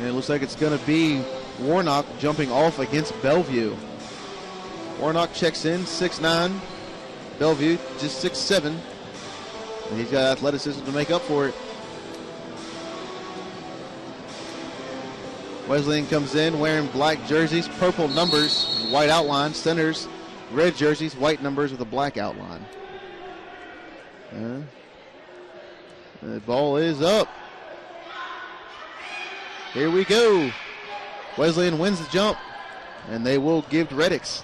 And it looks like it's going to be Warnock jumping off against Bellevue. Warnock checks in, 6'9". Bellevue just 6'7". And he's got athleticism to make up for it. Wesleyan comes in wearing black jerseys, purple numbers, white outline. Centers, red jerseys, white numbers with a black outline. The ball is up. Here we go. Wesleyan wins the jump, and they will give to Reddix.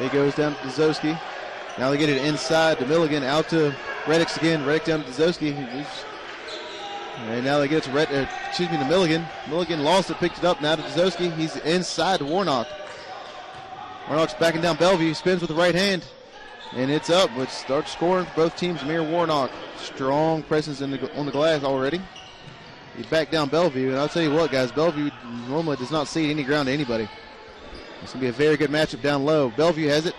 He goes down to Dzowski. Now they get it inside to Milligan, out to Reddix again. Reddix down to Dzowski. And now they get it to Milligan. Milligan lost it, picked it up. Now to Dzowski. He's inside to Warnock. Warnock's backing down Bellevue. Spins with the right hand. And it's up, but starts scoring for both teams. Amir Warnock, strong presence on the glass already. He backed down Bellevue, and I'll tell you what, guys, Bellevue normally does not cede any ground to anybody. It's going to be a very good matchup down low. Bellevue has it,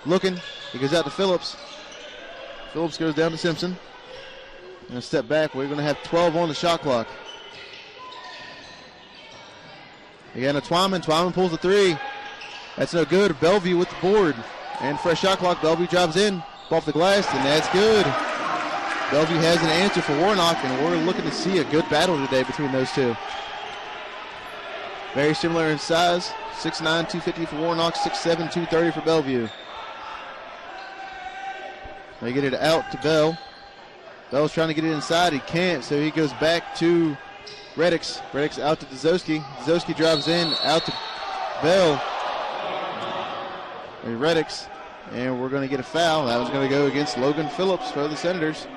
looking. He goes out to Phillips. Phillips goes down to Simpson. And a step back. We're going to have 12 on the shot clock. Again, to Twyman. Twyman pulls the three. That's no good. Bellevue with the board. And fresh shot clock. Bellevue drives in off the glass, and that's good. Bellevue has an answer for Warnock, and we're looking to see a good battle today between those two. Very similar in size. 6'9", 250 for Warnock, 6'7", 230 for Bellevue. They get it out to Bell. Bell's trying to get it inside. He can't, so he goes back to Reddix. Reddix out to Dzowski. Dzowski drives in, out to Bell. And Reddix, and we're going to get a foul. That was going to go against Logan Phillips for the Senators.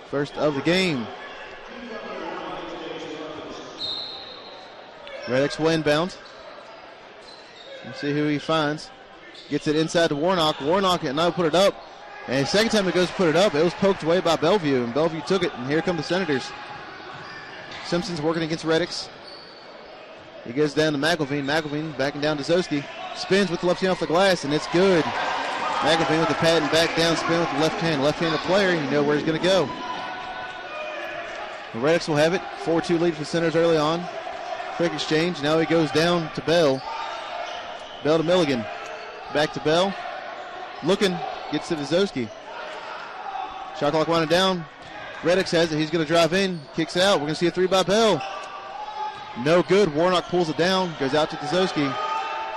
First of the game. Reddix will inbound. Let's see who he finds. Gets it inside to Warnock. Warnock and now put it up. And the second time it goes to put it up, it was poked away by Bellevue, and Bellevue took it, and here come the Senators. Simpson's working against Reddix. He goes down to McElveen. McElveen backing down to Dzowski. Spins with the left hand off the glass, and it's good. McElveen with the pad and back down, spin with the left hand. Left-handed player, you know where he's going to go. The Reddix will have it. 4-2 lead for the Senators early on. Quick exchange. Now he goes down to Bell. Bell to Milligan. Back to Bell. Looking. Gets to Dzowski. Shot clock winding down. Reddix has it. He's going to drive in. Kicks out. We're going to see a three by Bell. No good. Warnock pulls it down. Goes out to Dzowski.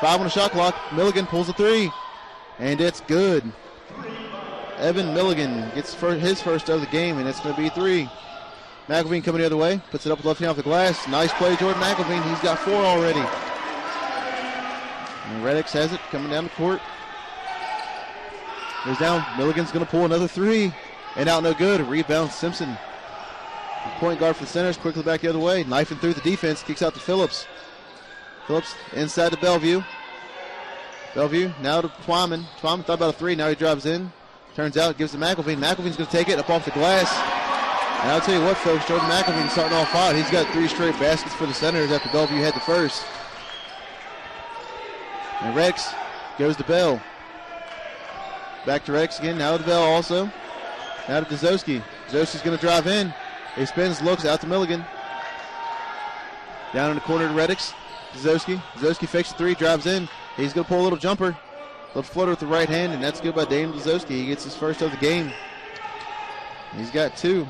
5 on the shot clock. Milligan pulls a three. And it's good. Evan Milligan gets his first of the game, and it's going to be 3. McElveen coming the other way. Puts it up with left hand off the glass. Nice play, Jordan McElveen. He's got 4 already. And Reddix has it coming down the court. Goes down. Milligan's going to pull another 3. And out no good. Rebound Simpson. Point guard for the Senators. Quickly back the other way. Knifing through the defense. Kicks out to Phillips. Phillips inside to Bellevue. Bellevue now to Twyman. Twyman thought about a 3. Now he drives in. Turns out, gives to McElveen. McElveen's going to take it up off the glass. And I'll tell you what, folks. Jordan McElveen starting off hot. He's got 3 straight baskets for the Senators after Bellevue had the first. And Rex goes to Bell. Back to Rex again. Now to Bell also. Now to Dzowski. Dzowski's going to drive in. He spins, looks out to Milligan. Down in the corner to Reddix. Dzowski. Dzowski fakes the 3, drives in. He's going to pull a little jumper. Little flutter with the right hand, and that's good by Dame Dzowski. He gets his first of the game. He's got 2.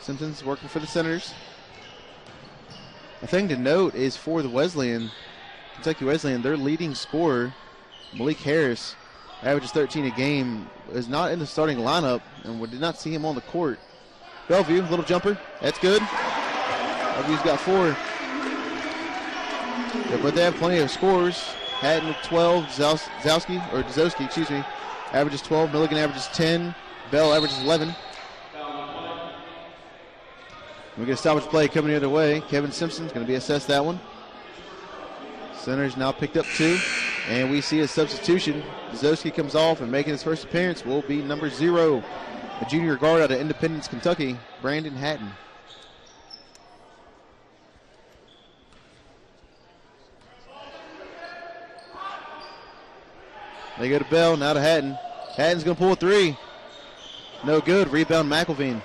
Simpson's working for the Senators. A thing to note is for the Kentucky Wesleyan, their leading scorer, Malik Harris, averages 13 a game, is not in the starting lineup, and we did not see him on the court. Bellevue, little jumper. That's good. Bellevue's got 4. Yeah, but they have plenty of scores. Hatton with 12, Dzowski, averages 12. Milligan averages 10. Bell averages 11. We get a stoppage play coming the other way. Kevin Simpson's going to be assessed that one. Senators now picked up 2, and we see a substitution. Dzowski comes off, and making his first appearance will be number 0, a junior guard out of Independence, Kentucky, Brandon Hatton. They go to Bell, now to Hatton. Hatton's going to pull a three. No good. Rebound McElveen.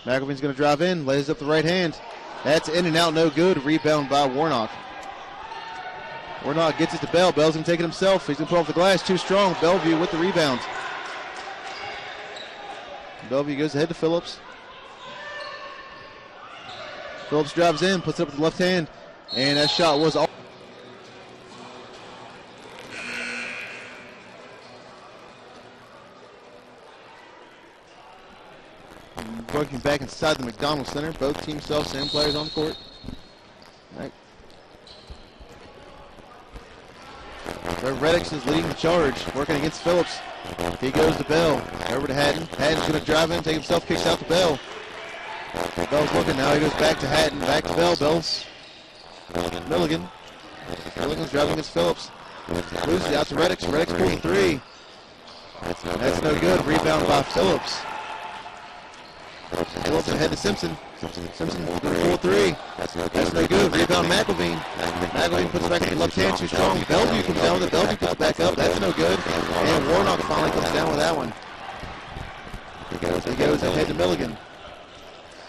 McElveen's going to drive in, lays up the right hand. That's in and out, no good. Rebound by Warnock. Warnock gets it to Bell. Bell's going to take it himself. He's going to put off the glass. Too strong. Bellevue with the rebound. Bellevue goes ahead to Phillips. Phillips drives in, puts it up with the left hand, and that shot was all. Working back inside the McDonald Center. Both teams still have same players on the court. Right. Reddix is leading the charge, working against Phillips. He goes to Bell. Over to Hatton. Hatton's going to drive in, take himself, kicks out to Bell. Bell's looking now. He goes back to Hatton, back to Bell. Bell's Milligan. Milligan's driving against Phillips. Loses it out to Reddix. Reddix pulls a three. That's no good. Rebound by Phillips. Phillips ahead to Simpson. Simpson going to pull a three. That's no good. Rebound McElveen. McElveen puts it back in the left hand. Too strong. Bellevue comes down with it. Bellevue puts it back up. That's no good. And Warnock finally comes down with that one. He goes ahead to Milligan.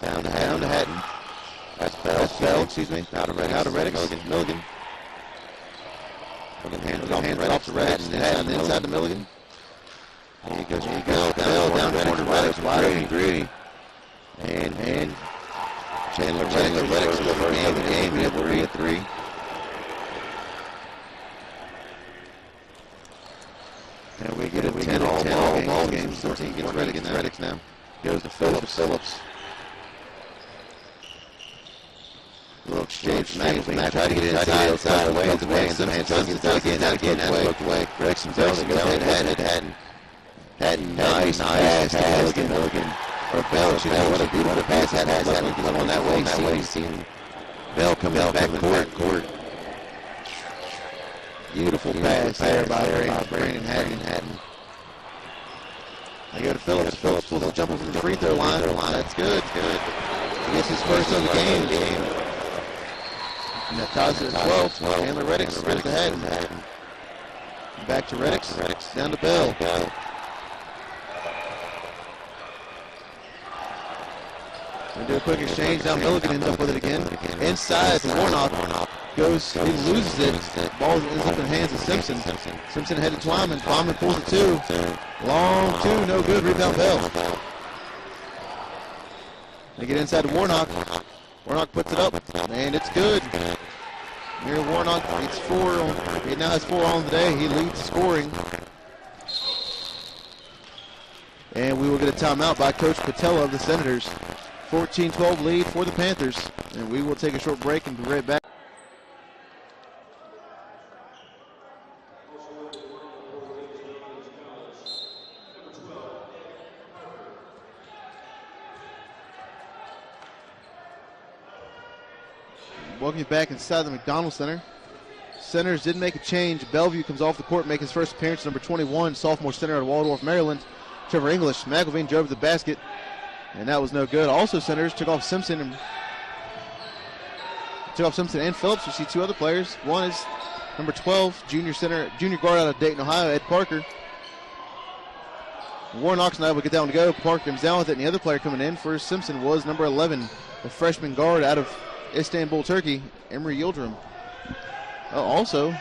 Down to Hatton. That's Bell. Excuse me. Out of Reddix. Milligan. Hands off to Reddix. And inside to Milligan. There you go. Down to Reddix. Wide open three. And Chandler Reddix is over the game. He will be a three. And we get a 10 all ball game. 14 against Reddix now. Goes to Phillips. Little exchange. McElveen tried to get inside away. It's away. And Simpson tries to get inside again. That's looked away. Reddix and Bell go ahead to Hatton. Hatton, nice pass. Milligan. Or Bell, what a pass Hatton on that way. Seen Bell coming back court. Beautiful pass there by Brandon Hatton. They go to Phillips. Phillips pulls a jumper from the free throw line. That's good. He gets his first of the game. And that ties it at 12. Chandler Reddix goes to Hatton. Back to Reddix. Down to Bell. We do a quick exchange. Now Milligan ends up with it again. Inside to Warnock. He loses it. Ball ends up in the hands of Simpson. Simpson headed to Twyman. Twyman pulls a two. Long two, no good. Rebound Bell. They get inside to Warnock. Warnock puts it up, and it's good. Here Warnock gets four. He now has 4 on the day. He leads scoring. And we will get a timeout by Coach Patella of the Senators. 14-12 lead for the Panthers. And we will take a short break and be right back. Welcome you back inside the McDonald Center. Senators did make a change. Bellevue comes off the court, make his first appearance, number 21, sophomore center out of Waldorf, Maryland. Trevor English. McElveen drove to the basket, and that was no good. Also, Senators took off Simpson and Phillips. We see 2 other players. One is number 12, junior guard out of Dayton, Ohio, Ed Parker. Warnock's not able to get that one to go. Parker comes down with it, and the other player coming in for Simpson was number 11, the freshman guard out of Istanbul, Turkey, Emre Yildirim. Also,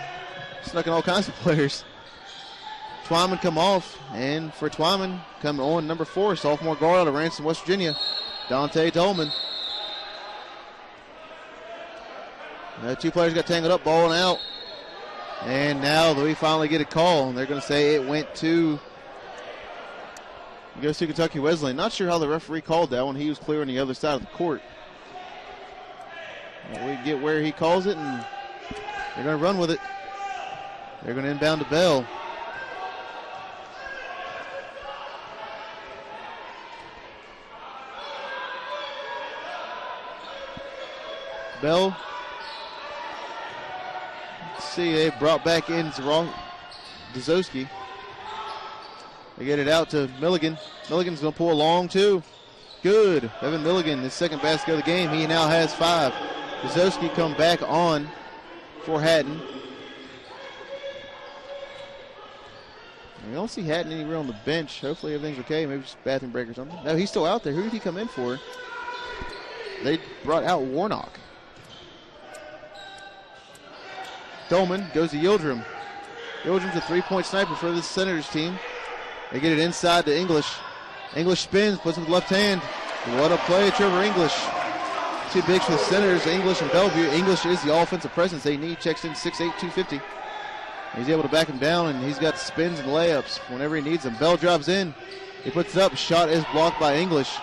snuck in all kinds of players. Twyman come off, and for Twyman, coming on number 4, sophomore guard out of Ransom, West Virginia, Dante Tolman. 2 players got tangled up, balling out. And now we finally get a call, and they're going to say it went to, it goes to Kentucky Wesleyan. Not sure how the referee called that one. He was clear on the other side of the court. We get where he calls it, and they're going to run with it. They're going to inbound to Bell. Bell. Let's see, they brought back in Dzowski. They get it out to Milligan. Milligan's going to pull a long two. Good. Evan Milligan, his second basket of the game. He now has 5. Dzowski come back on for Hatton. We don't see Hatton anywhere on the bench. Hopefully everything's okay. Maybe just bathroom break or something. No, he's still out there. Who did he come in for? They brought out Warnock. Dolman goes to Yildrim. Yildrim's a three-point sniper for the Senators team. They get it inside to English. English spins, puts it with the left hand. What a play, Trevor English. Two bigs for the Senators, English and Bellevue. English is the offensive presence they need. Checks in 6'8", 250. He's able to back him down, and he's got spins and layups whenever he needs them. Bell drives in. He puts it up. Shot is blocked by English.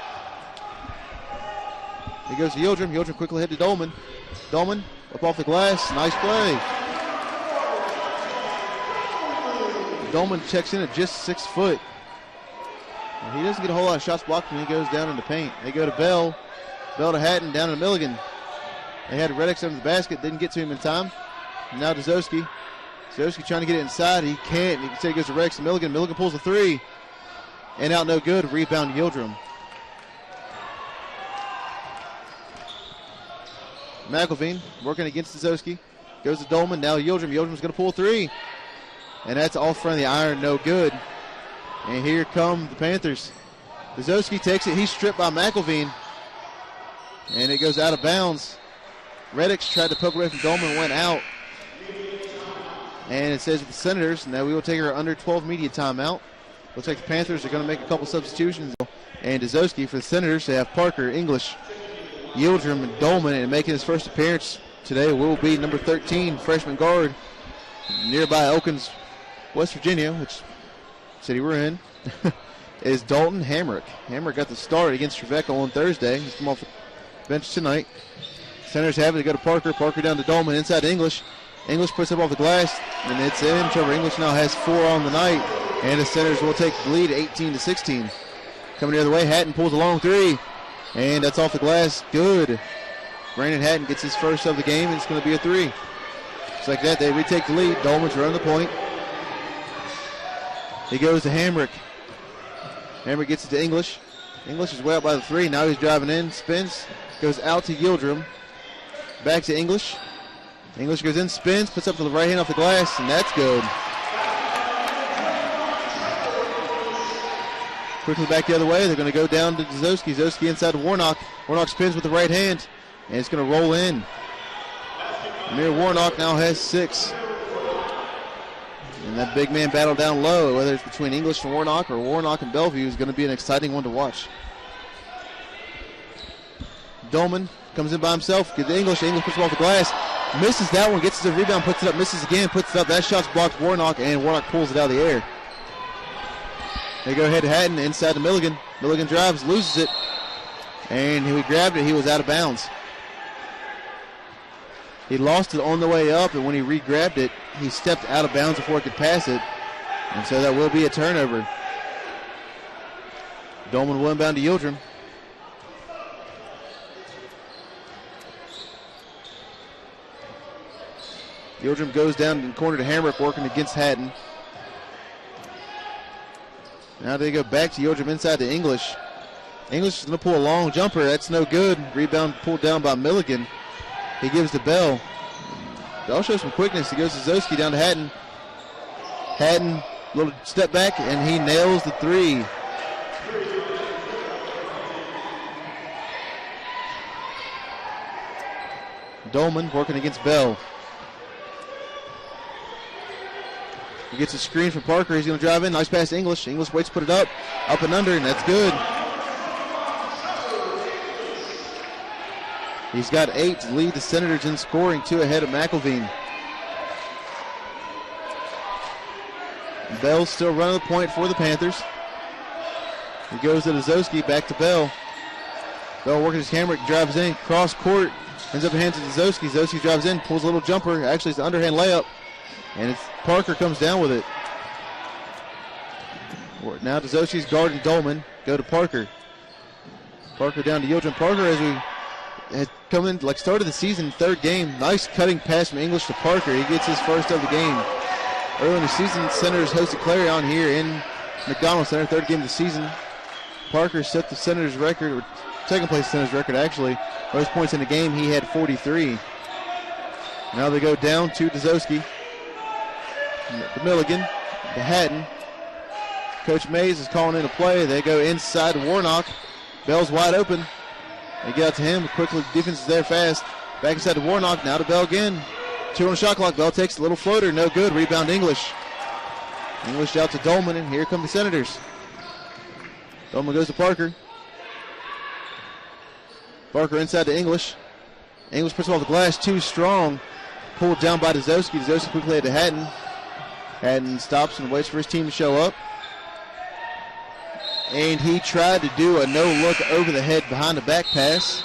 He goes to Yildrim. Yildrim quickly head to Dolman. Dolman up off the glass. Nice play. Dolman checks in at just 6 foot. He doesn't get a whole lot of shots blocked when he goes down in the paint. They go to Bell. Bell to Hatton, down to Milligan. They had Reddick under the basket, didn't get to him in time. Now to Zoski. Zoski trying to get it inside. He can't. You can say he goes to Reddick to Milligan. Milligan pulls a three. And out no good. Rebound Yildrim. McElveen working against Zoski. Goes to Dolman. Now Yildrim. Yildrim's going to pull a three. And that's off front of the iron. No good. And here come the Panthers. Zoski takes it. He's stripped by McElveen. And it goes out of bounds. Reddick tried to poke away from Dolman, went out. And it says the Senators, now we will take our under 12 media timeout. Looks like the Panthers are going to make a couple substitutions. And Zoski for the Senators, they have Parker, English, Yildrim, and Dolman. And making his first appearance today will be number 13, freshman guard, nearby Elkins, West Virginia, which city we're in, is Dalton Hamrick. Hamrick got the start against Trevecca on Thursday. He's come off the bench tonight. Senators have it to go to Parker. Parker down to Dolman, inside to English. English puts it off the glass, and it's in. Trevor English now has 4 on the night, and the Senators will take the lead 18-16. Coming the other way, Hatton pulls a long three, and that's off the glass. Good. Brandon Hatton gets his first of the game, and it's going to be a three. Just like that, they retake the lead. Dolman's running the point. He goes to Hamrick. Hamrick gets it to English. English is way out by the three. Now he's driving in, spins, goes out to Yildrim. Back to English. English goes in, spins, puts up to the right hand off the glass, and that's good. Quickly back the other way. They're going to go down to Zoski. Zoski inside to Warnock. Warnock spins with the right hand, and it's going to roll in. Amir Warnock now has 6. And that big man battle down low, whether it's between English and Warnock or Warnock and Bellevue, is going to be an exciting one to watch. Dolman comes in by himself, gets to English. English puts it off the glass. Misses that one, gets the rebound, puts it up, misses again, puts it up. That shot's blocked Warnock, and Warnock pulls it out of the air. They go ahead to Hatton, inside to Milligan. Milligan drives, loses it. And he grabbed it, he was out of bounds. He lost it on the way up, and when he re-grabbed it, he stepped out of bounds before he could pass it. And so that will be a turnover. Dolman will inbound to Yildrim. Yildrim goes down in the corner to Hamrick, working against Hatton. Now they go back to Yildrim inside to English. English is going to pull a long jumper. That's no good. Rebound pulled down by Milligan. He gives to Bell. Bell shows some quickness. He goes to Zoski down to Hatton. Hatton, little step back, and he nails the three. Dolman working against Bell. He gets a screen from Parker. He's going to drive in. Nice pass to English. English waits to put it up and under, and that's good. He's got 8 to lead the Senators in scoring, 2 ahead of McElveen. Bell's still running the point for the Panthers. He goes to Zoski, back to Bell. Bell working his camera, drives in, cross court, ends up hands it to Zoski. Zoski drives in, pulls a little jumper. Actually, it's an underhand layup, and Parker comes down with it. Now to Zoski's guarding Dolman. Go to Parker. Parker down to Yildrim. Parker, as we had come in, like started the season, 3rd game. Nice cutting pass from English to Parker. He gets his first of the game. Early in the season, Senators hosted Clarion here in McDonald Center, 3rd game of the season. Parker set the Senators record, or 2nd place Senators record actually. Most points in the game, he had 43. Now they go down to Zoski. To Milligan, to Hatton. Coach Mays is calling in a play. They go inside to Warnock. Bell's wide open. They get out to him. Quickly, defense is there fast. Back inside to Warnock. Now to Bell again. 2 on the shot clock. Bell takes a little floater. No good. Rebound English. English out to Dolman, and here come the Senators. Dolman goes to Parker. Parker inside to English. English puts it off the glass. Too strong. Pulled down by Dzowski. Dzowski quickly head to Hatton. Hatton stops and waits for his team to show up. And he tried to do a no-look over the head behind the back pass,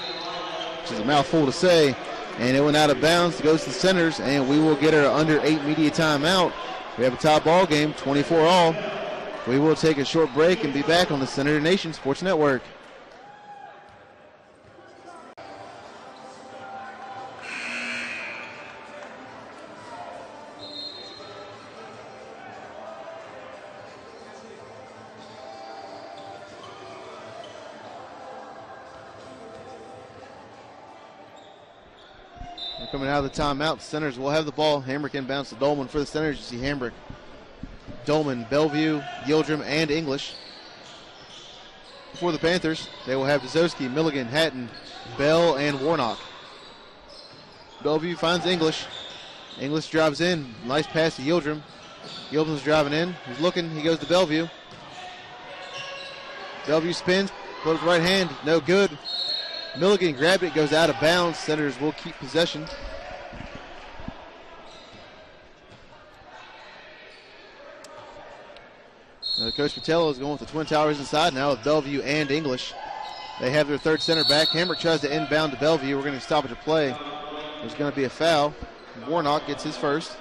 which is a mouthful to say, and it went out of bounds. It goes to the Senators, and we will get our under 8 media timeout. We have a tie ball game, 24-all. We will take a short break and be back on the Senator Nation Sports Network. Coming out of the timeout, the Senators will have the ball. Hambrick inbounds to Dolman. For the Senators, you see Hambrick, Dolman, Bellevue, Yildirim, and English. For the Panthers, they will have Dzowski, Milligan, Hatton, Bell, and Warnock. Bellevue finds English. English drives in. Nice pass to Yildirim. Yildirim's driving in. He's looking. He goes to Bellevue. Bellevue spins. Floats right hand. No good. Milligan grabbed it, goes out of bounds. Senators will keep possession. Now Coach Patello is going with the Twin Towers inside now with Bellevue and English. They have their third center back. Hambrick tries to inbound to Bellevue. We're going to stop it to play. There's going to be a foul. Warnock gets his first.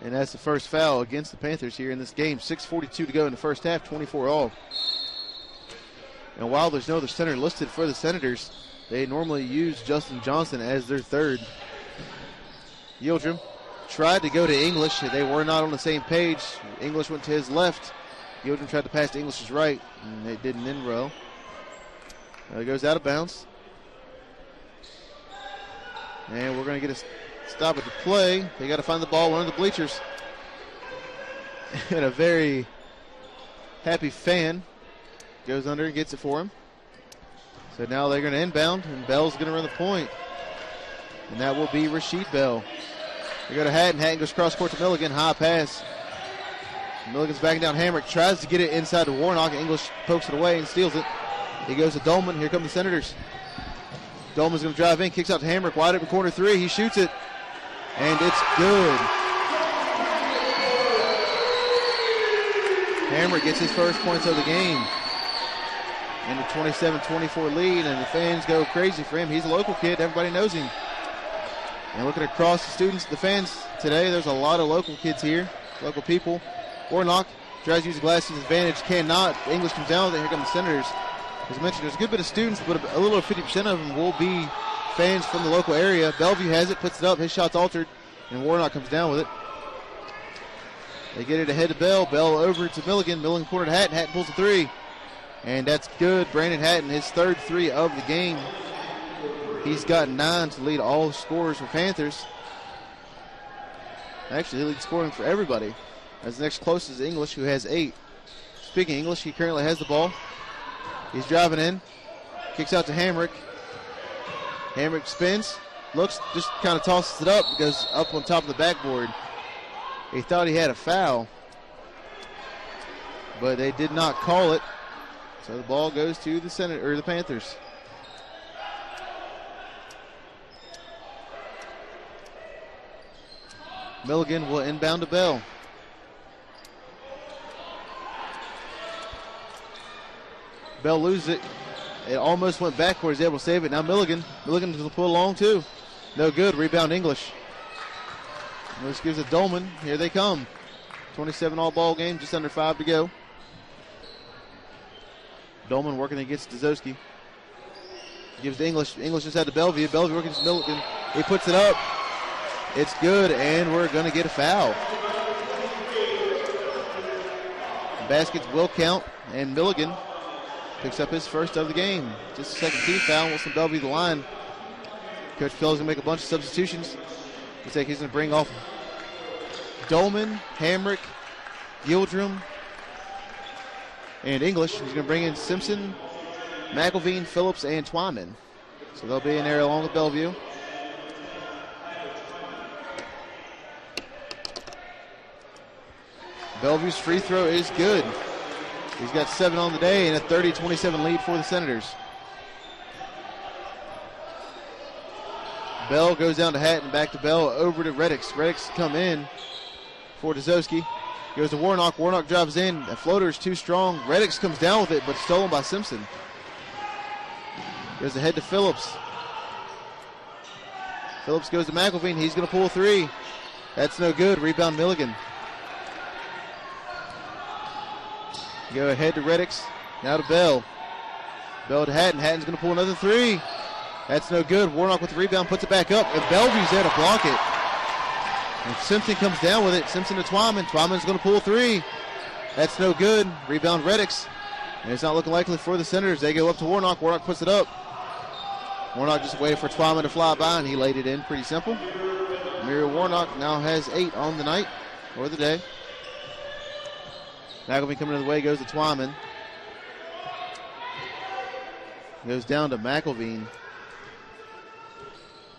And that's the first foul against the Panthers here in this game. 6:42 to go in the first half, 24-all. And while there's no other center listed for the Senators, they normally use Justin Johnson as their third. Yildirim tried to go to English. They were not on the same page. English went to his left. Yildirim tried to pass to English's right, and they did an in-row. It goes out of bounds. And we're going to get a stop at the play. They got to find the ball, one of the bleachers. And a very happy fan goes under and gets it for him. So now they're going to inbound, and Bell's going to run the point. And that will be Rasheed Bell. They go to Hatton. Hatton goes cross court to Milligan. High pass. Milligan's backing down. Hambrick tries to get it inside to Warnock. English pokes it away and steals it. He goes to Dolman. Here come the Senators. Dolman's going to drive in, kicks out to Hambrick. Wide open corner three. He shoots it. And it's good. Hambrick gets his first points of the game. And a 27-24 lead, and the fans go crazy for him. He's a local kid. Everybody knows him. And looking across the students, the fans today, there's a lot of local kids here, local people. Warnock tries to use the glasses advantage, cannot. English comes down with it. Here come the Senators. As I mentioned, there's a good bit of students, but a little over 50% of them will be fans from the local area. Bellevue has it, puts it up. His shot's altered, and Warnock comes down with it. They get it ahead to Bell. Bell over to Milligan. Milligan corner to Hatton. Hatton pulls a three. And that's good. Brandon Hatton, his third three of the game. He's got 9 to lead all scorers for Panthers. Actually, he leads scoring for everybody. As the next closest is English, who has 8. Speaking of English, he currently has the ball. He's driving in. Kicks out to Hambrick. Hambrick spins. Looks, just kind of tosses it up. Goes up on top of the backboard. He thought he had a foul, but they did not call it. So the ball goes to the Panthers. Milligan will inbound to Bell. Bell loses it. It almost went backwards. Able to save it. Now Milligan to pull along too. No good. Rebound English. This gives it Dolman. Here they come. 27-all ball game. Just under 5 to go. Dolman working against Dzowski. Gives to English. English just had to Bellevue. Bellevue working against Milligan. He puts it up. It's good, and we're going to get a foul. The baskets will count, and Milligan picks up his first of the game. Just a second team foul. Wilson Bellevue the line. Coach Phil's going to make a bunch of substitutions. Looks like he's going to bring off Dolman, Hamrick, Gildrum, and English. He's going to bring in Simpson, McElveen, Phillips, and Twyman. So they'll be in there along with Bellevue. Bellevue's free throw is good. He's got 7 on the day and a 30-27 lead for the Senators. Bell goes down to Hatton, back to Bell, over to Reddix. Reddix come in for Dzowski. Goes to Warnock. Warnock drives in. The floater is too strong. Reddix comes down with it, but stolen by Simpson. Goes ahead to Phillips. Phillips goes to McElveen. He's going to pull a 3. That's no good. Rebound Milligan. Go ahead to Reddix. Now to Bell. Bell to Hatton. Hatton's going to pull another 3. That's no good. Warnock with the rebound, puts it back up, and Bellevue's there to block it. And Simpson comes down with it. Simpson to Twyman. Twyman's going to pull a 3. That's no good. Rebound Reddix. And it's not looking likely for the Senators. They go up to Warnock. Warnock puts it up. Warnock just waited for Twyman to fly by, and he laid it in. Pretty simple. Muriel Warnock now has 8 on the night, or the day. McElveen coming the way, goes to Twyman. Goes down to McElveen.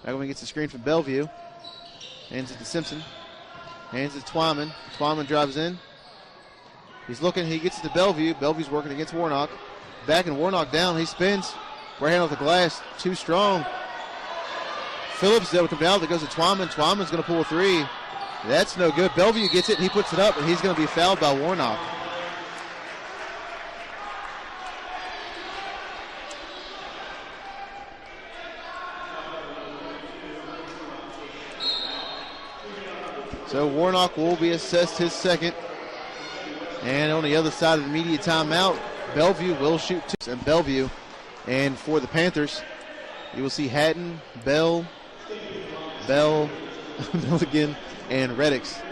McElveen gets the screen from Bellevue. Hands it to Simpson. Hands it to Twyman. Twyman drives in. He's looking. He gets it to Bellevue. Bellevue's working against Warnock. Backing Warnock down. He spins. Right hand off the glass. Too strong. Phillips is able to come down. That goes to Twyman. Twyman's going to pull a 3. That's no good. Bellevue gets it. He puts it up, and he's going to be fouled by Warnock. So Warnock will be assessed his second. And on the other side of the media timeout, Bellevue will shoot 2. And Bellevue, and for the Panthers, you will see Hatton, Bell, Milligan, and Reddix.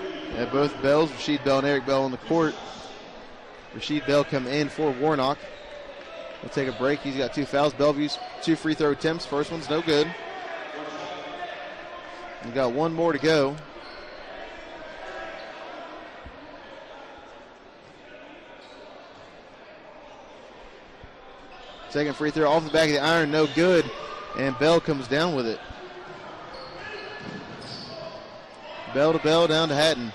Both Bells, Rasheed Bell and Eric Bell on the court. Rasheed Bell come in for Warnock. We'll take a break. He's got 2 fouls. Bellevue's 2 free throw attempts. First one's no good. We've got 1 more to go. Second free throw off the back of the iron, no good. And Bell comes down with it. Bell to Bell, down to Hatton.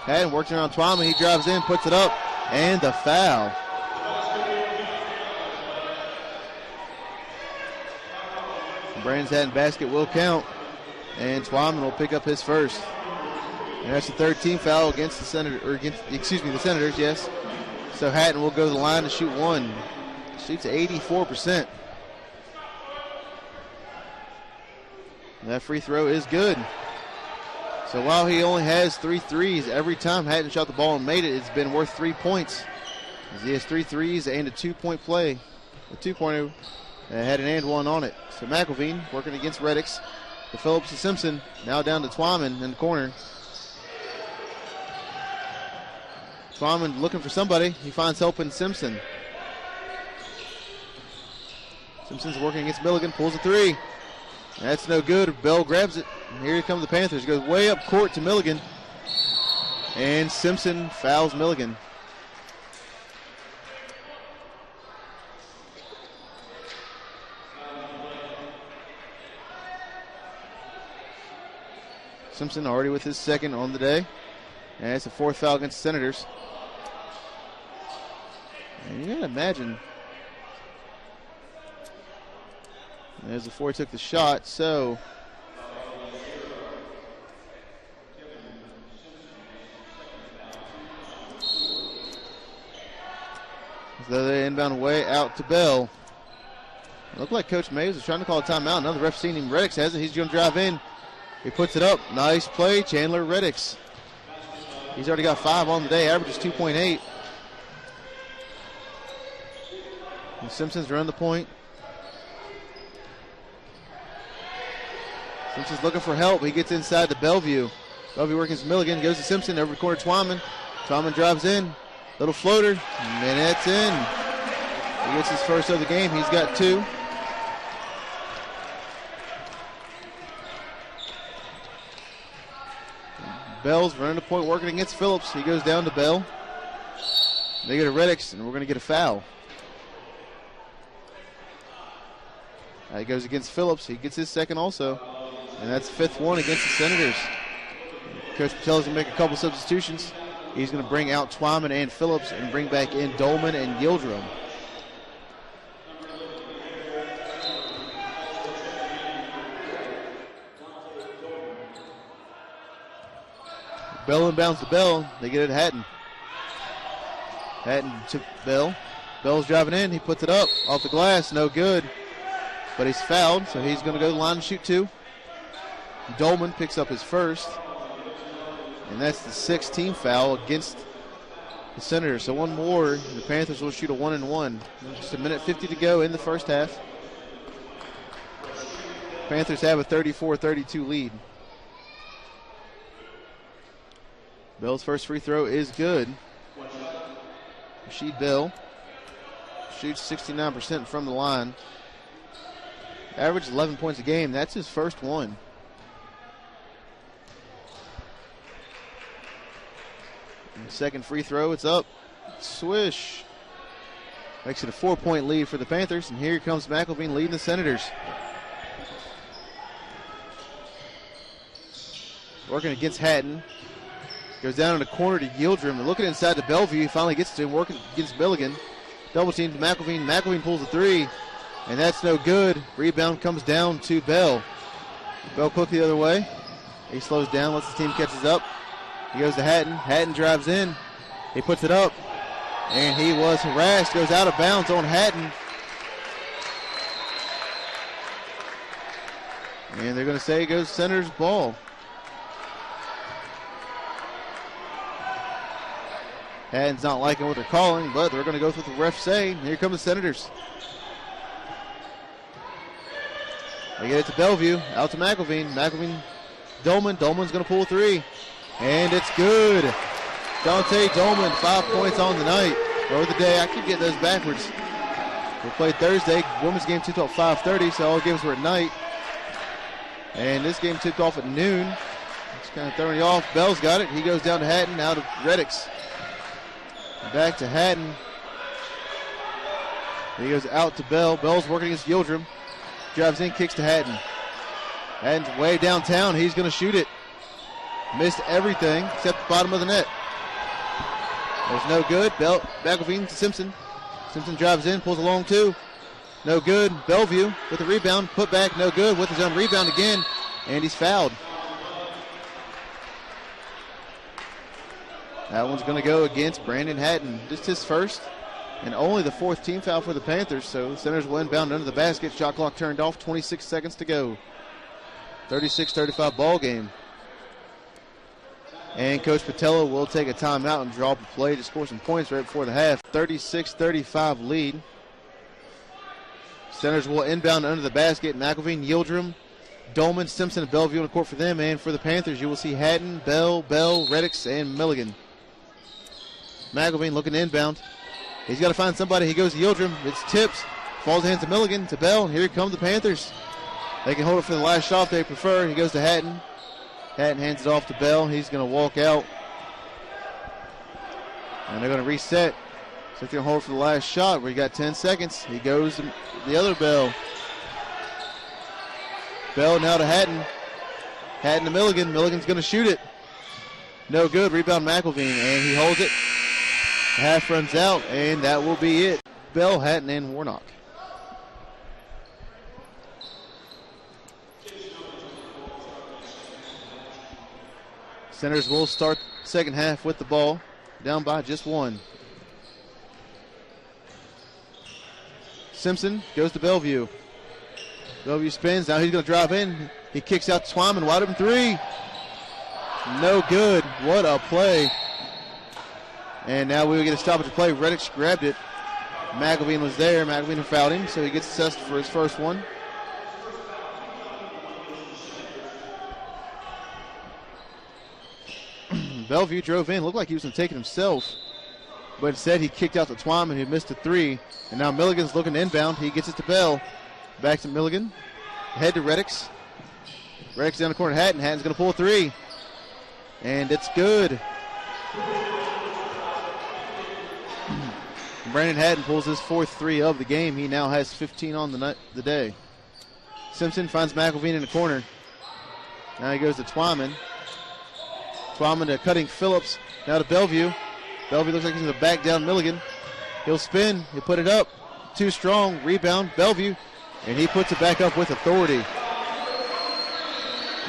Hatton works around Twyman. He drives in, puts it up, and the foul. Brandon's Hatton basket will count, and Twyman will pick up his first. And that's the 3rd team foul against the the Senators, yes. So Hatton will go to the line to shoot 1. Shoots 84%. And that free throw is good. So while he only has 3 threes, every time Hatton shot the ball and made it, it's been worth 3 points. He has 3 threes and a 2-point play. A 2-pointer that had an and 1 on it. So McElveen working against Reddix. To Phillips to Simpson. Now down to Twyman in the corner. Twyman looking for somebody. He finds help in Simpson. Simpson's working against Milligan. Pulls a 3. That's no good. Bell grabs it. And here come the Panthers. Goes way up court to Milligan. And Simpson fouls Milligan. Simpson already with his second on the day. And it's a 4th foul against the Senators. And you gotta imagine. As the 4 took the shot, so they inbound way out to Bell. Looked like Coach Mays was trying to call a timeout. Now the ref seen him. Reddix has it. He's going to drive in. He puts it up. Nice play, Chandler Reddix. He's already got 5 on the day. Averages 2.8. And Simpson's run the point. Simpson's looking for help. He gets inside to Bellevue. Bellevue working against Milligan. Goes to Simpson over the corner. Twyman. Twyman drives in. Little floater. And that's in. He gets his first of the game. He's got 2. Bell's running the point, working against Phillips. He goes down to Bell. They get a Reddix, and we're going to get a foul. He goes against Phillips. He gets his second also. And that's 5th one against the Senators. Coach Patel's going to make a couple substitutions. He's going to bring out Twyman and Phillips and bring back in Dolman and Yildirim. Bell inbounds to Bell. They get it to Hatton. Hatton to Bell. Bell's driving in. He puts it up off the glass. No good. But he's fouled, so he's going to go to the line and shoot 2. Dolman picks up his first. And that's the 6th team foul against the Senators. So one more. The Panthers will shoot a 1-and-1. Just a minute 50 to go in the first half. Panthers have a 34-32 lead. Bell's first free throw is good. Rasheed Bell shoots 69% from the line. Average 11 points a game. That's his first one. And second free throw, it's up. Swish. Makes it a 4-point lead for the Panthers. And here comes McElveen leading the Senators. Working against Hatton. Goes down in the corner to Yildirim. And looking inside to Bellevue. He finally gets to him, working against Milligan. Double team to McElveen. McElveen pulls a 3. And that's no good. Rebound comes down to Bell. Bell quick the other way. He slows down, lets the team catches up. He goes to Hatton. Hatton drives in. He puts it up. And he was harassed. Goes out of bounds on Hatton. And they're going to say it goes Senators ball. Hatton's not liking what they're calling, but they're going to go with what the refs say. Here come the Senators. They get it to Bellevue, out to McElveen. McElveen, Dolman. Dolman's going to pull a 3. And it's good. Dante Dolman, 5 points on the night. Or the day. I keep getting those backwards. We'll play Thursday. Women's game tipped off 5:30, so all games were at night. And this game tipped off at noon. It's kind of throwing you off. Bell's got it. He goes down to Hatton, out of Reddix. Back to Hatton. He goes out to Bell. Bell's working against Yildirim. Drives in, kicks to Hatton. Hatton's way downtown. He's going to shoot it. Missed everything except the bottom of the net. There's no good. McElveen to Simpson. Simpson drives in, pulls a long 2. No good. Bellevue with the rebound. Put back, no good. With his own rebound again. And he's fouled. That one's going to go against Brandon Hatton. Just his first and only the 4th team foul for the Panthers. So the Senators will inbound under the basket. Shot clock turned off. 26 seconds to go. 36-35 ball game. And Coach Patello will take a timeout and draw up a play to score some points right before the half. 36-35 lead. Senators will inbound under the basket. McElveen, Yildirim, Dolman, Simpson, and Bellevue on the court for them. And for the Panthers, you will see Hatton, Bell, Reddix, and Milligan. McElveen looking to inbound. He's got to find somebody. He goes to Yildirim. It's tips. Falls hands to Milligan, to Bell. And here come the Panthers. They can hold it for the last shot if they prefer. He goes to Hatton. Hatton hands it off to Bell. He's going to walk out. And they're going to reset. So if you're going to hold for the last shot, we got 10 seconds. He goes to the other Bell. Bell now to Hatton. Hatton to Milligan. Milligan's going to shoot it. No good. Rebound McElveen. And he holds it. The half runs out. And that will be it. Bell, Hatton, and Warnock. Senators will start the second half with the ball. Down by just 1. Simpson goes to Bellevue. Bellevue spins. Now he's going to drive in. He kicks out to Twyman. Wide open 3. No good. What a play. And now we will get a stoppage of play. Reddix grabbed it. McElveen was there. McElveen fouled him, so he gets assessed for his first one. Bellevue drove in. Looked like he was going to take it himself. But instead he kicked out to Twyman, who missed a three. And now Milligan's looking to inbound. He gets it to Bell. Back to Milligan. Head to Reddix. Reddix down the corner to Hatton. Hatton's going to pull a three. And it's good. Brandon Hatton pulls his fourth three of the game. He now has 15 on the day. Simpson finds McElveen in the corner. Now he goes to Twyman. Twyman to cutting Phillips. Now to Bellevue. Bellevue looks like he's going to back down Milligan. He'll spin. He'll put it up. Too strong. Rebound. Bellevue. And he puts it back up with authority.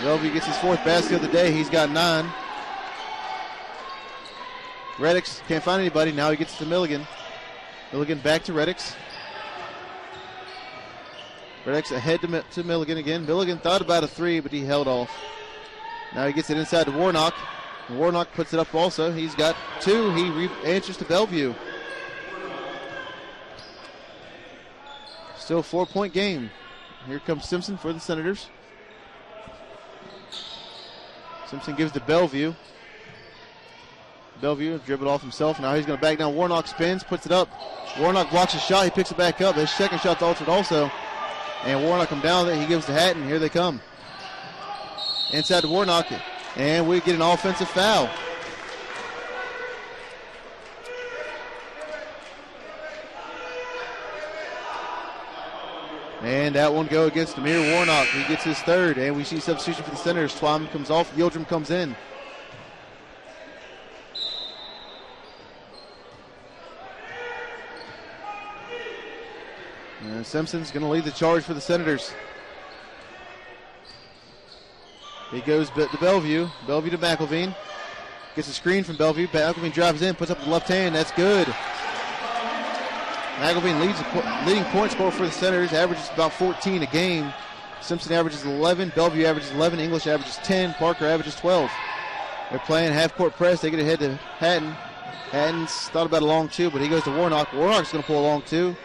Bellevue gets his fourth basket of the day. He's got 9. Reddix can't find anybody. Now he gets to Milligan. Milligan back to Reddix. Reddix ahead to Milligan again. Milligan thought about a three, but he held off. Now he gets it inside to Warnock. And Warnock puts it up also. He's got 2. He answers to Bellevue. Still a 4-point game. Here comes Simpson for the Senators. Simpson gives to Bellevue. Bellevue dribbled off himself. Now he's going to back down. Warnock spins, puts it up. Warnock blocks his shot. He picks it back up. His second shot's altered also. And Warnock come down there. He gives to Hatton. Here they come. Inside to Warnock. And we get an offensive foul. And that one go against Amir Warnock. He gets his third. And we see substitution for the Senators. Twyman comes off. Yildirim comes in. And Simpson's going to lead the charge for the Senators. He goes to Bellevue. Bellevue to McElveen. Gets a screen from Bellevue. McElveen drives in, puts up the left hand. That's good. McElveen leading point scorer for the Senators. Averages about 14 a game. Simpson averages 11. Bellevue averages 11. English averages 10. Parker averages 12. They're playing half-court press. They get ahead to Hatton. Hatton's thought about a long two, but he goes to Warnock. Warnock's going to pull a long two.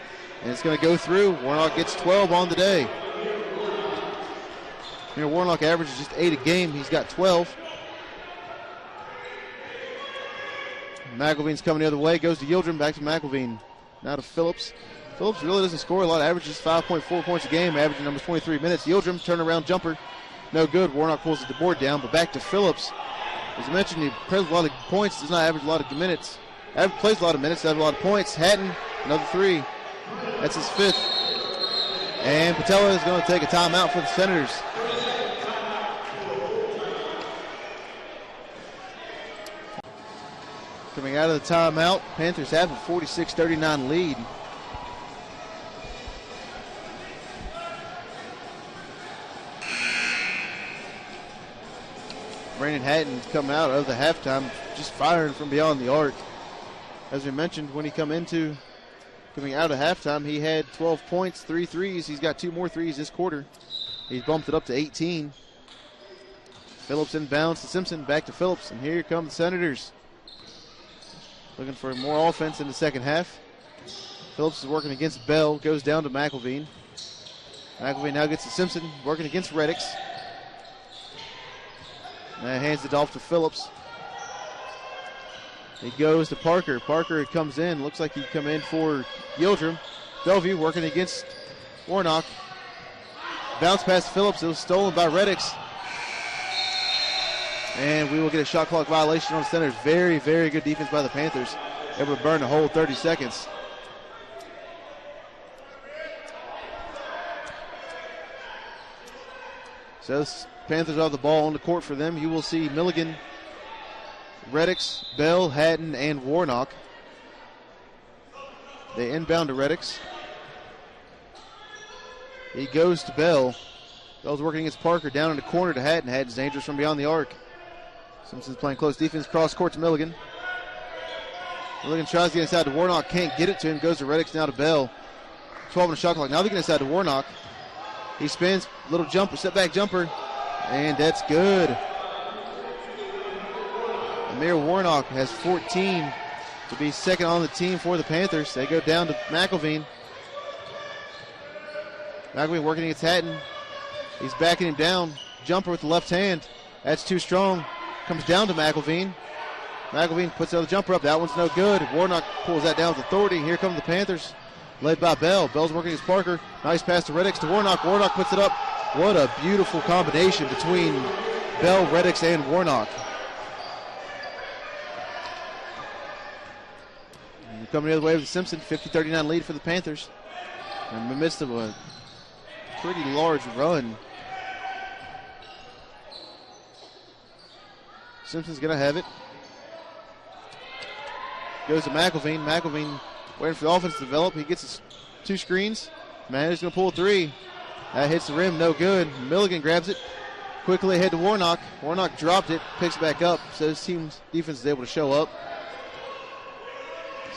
And it's going to go through. Warnock gets 12 on the day. Warnock averages just 8 a game. He's got 12. McElveen's coming the other way. Goes to Yildirim. Back to McElveen. Now to Phillips. Phillips really doesn't score a lot. Averages 5.4 points a game. Averaging numbers 23 minutes. Yildirim, turnaround jumper. No good. Warnock pulls the board down. But back to Phillips. As I mentioned, he plays a lot of points. Does not average a lot of minutes. Plays a lot of minutes. Does have a lot of points. Hatton, another 3. That's his 5th. And Patella is going to take a timeout for the Senators. Coming out of the timeout, Panthers have a 46-39 lead. Brandon Hatton's come out of the halftime just firing from beyond the arc. As we mentioned, when he coming out of halftime, he had 12 points, 3 threes. He's got 2 more threes this quarter. He's bumped it up to 18. Phillips inbounds to Simpson, back to Phillips, and here come the Senators. Looking for more offense in the second half. Phillips is working against Bell, goes down to McElveen. McElveen now gets to Simpson, working against Reddix. Now hands it off to Phillips. He goes to Parker. Parker comes in. Looks like he'd come in for Yildirim. Bellevue working against Warnock. Bounce past Phillips. It was stolen by Reddix. And we will get a shot clock violation on the Senators. Very, very good defense by the Panthers. Able to burn the whole 30 seconds. So the Panthers have the ball on the court for them. You will see Milligan, Reddix, Bell, Hatton, and Warnock. They inbound to Reddix. He goes to Bell. Bell's working against Parker down in the corner to Hatton. Hatton's dangerous from beyond the arc. Simpson's playing close defense, cross court to Milligan. Milligan tries to get inside to Warnock, can't get it to him, goes to Reddix, now to Bell. 12 on the shot clock. Now they get inside to Warnock. He spins, little jumper, step back jumper, and that's good. Amir Warnock has 14 to be second on the team for the Panthers. They go down to McElveen. McElveen working against Hatton. He's backing him down. Jumper with the left hand. That's too strong. Comes down to McElveen. McElveen puts another jumper up. That one's no good. Warnock pulls that down with authority. Here come the Panthers, led by Bell. Bell's working against Parker. Nice pass to Reddix to Warnock. Warnock puts it up. What a beautiful combination between Bell, Reddix, and Warnock. And coming the other way with the Simpson, 50-39 lead for the Panthers. In the midst of a pretty large run. Simpson's going to have it. Goes to McElveen. McElveen waiting for the offense to develop. He gets his 2 screens. Manager's going to pull a 3. That hits the rim, no good. Milligan grabs it. Quickly ahead to Warnock. Warnock dropped it, picks it back up, so his team's defense is able to show up.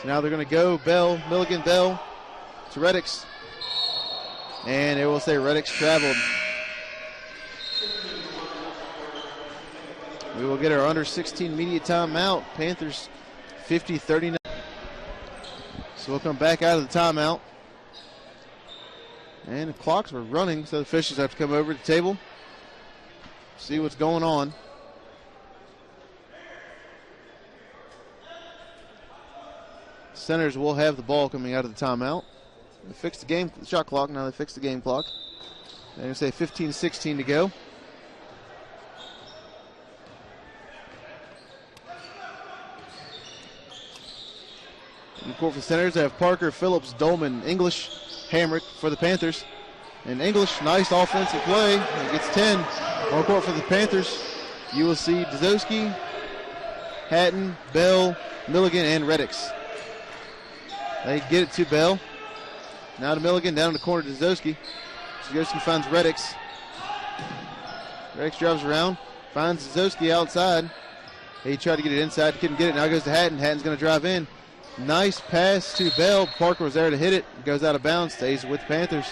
So now they're going to go Bell, Milligan, Bell to Reddix. And it will say Reddix traveled. We will get our under 16 media timeout. Panthers 50-39. So we'll come back out of the timeout. And the clocks were running, so the officials have to come over to the table, see what's going on. Senators will have the ball coming out of the timeout. They fixed the shot clock, now they fixed the game clock. They're going to say 15-16 to go. In court for the Senators, they have Parker, Phillips, Dolman, English, Hamrick for the Panthers. And English, nice offensive play. He gets 10. On court for the Panthers, you will see Dzowski, Hatton, Bell, Milligan, and Reddix. They get it to Bell. Now to Milligan, down in the corner to Dzowski. Dzowski finds Reddix. Reddix drives around, finds Dzowski outside. He tried to get it inside, couldn't get it. Now goes to Hatton. Hatton's going to drive in. Nice pass to Bell. Parker was there to hit it. Goes out of bounds, stays with the Panthers.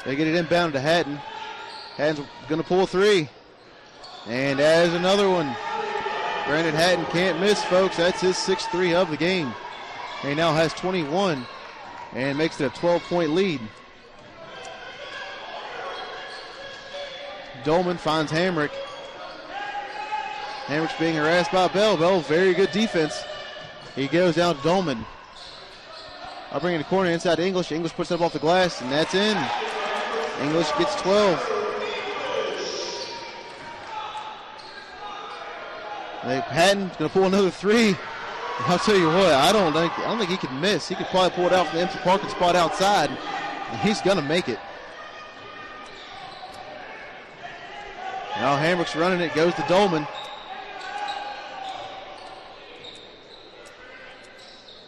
They get it inbound to Hatton. Hatton's going to pull a 3. And there's another one. Brandon Hatton can't miss, folks. That's his 6th 3 of the game. He now has 21 and makes it a 12-point lead. Dolman finds Hamrick. Hamrick's being harassed by Bell. Bell, very good defense. He goes down to Dolman. I'll bring in the corner inside to English. English puts it up off the glass, and that's in. English gets 12. Hatton's going to pull another 3. I'll tell you what, I don't think he can miss. He could probably pull it out from the empty parking spot outside, and he's going to make it. Now Hamrick's running it, goes to Dolman.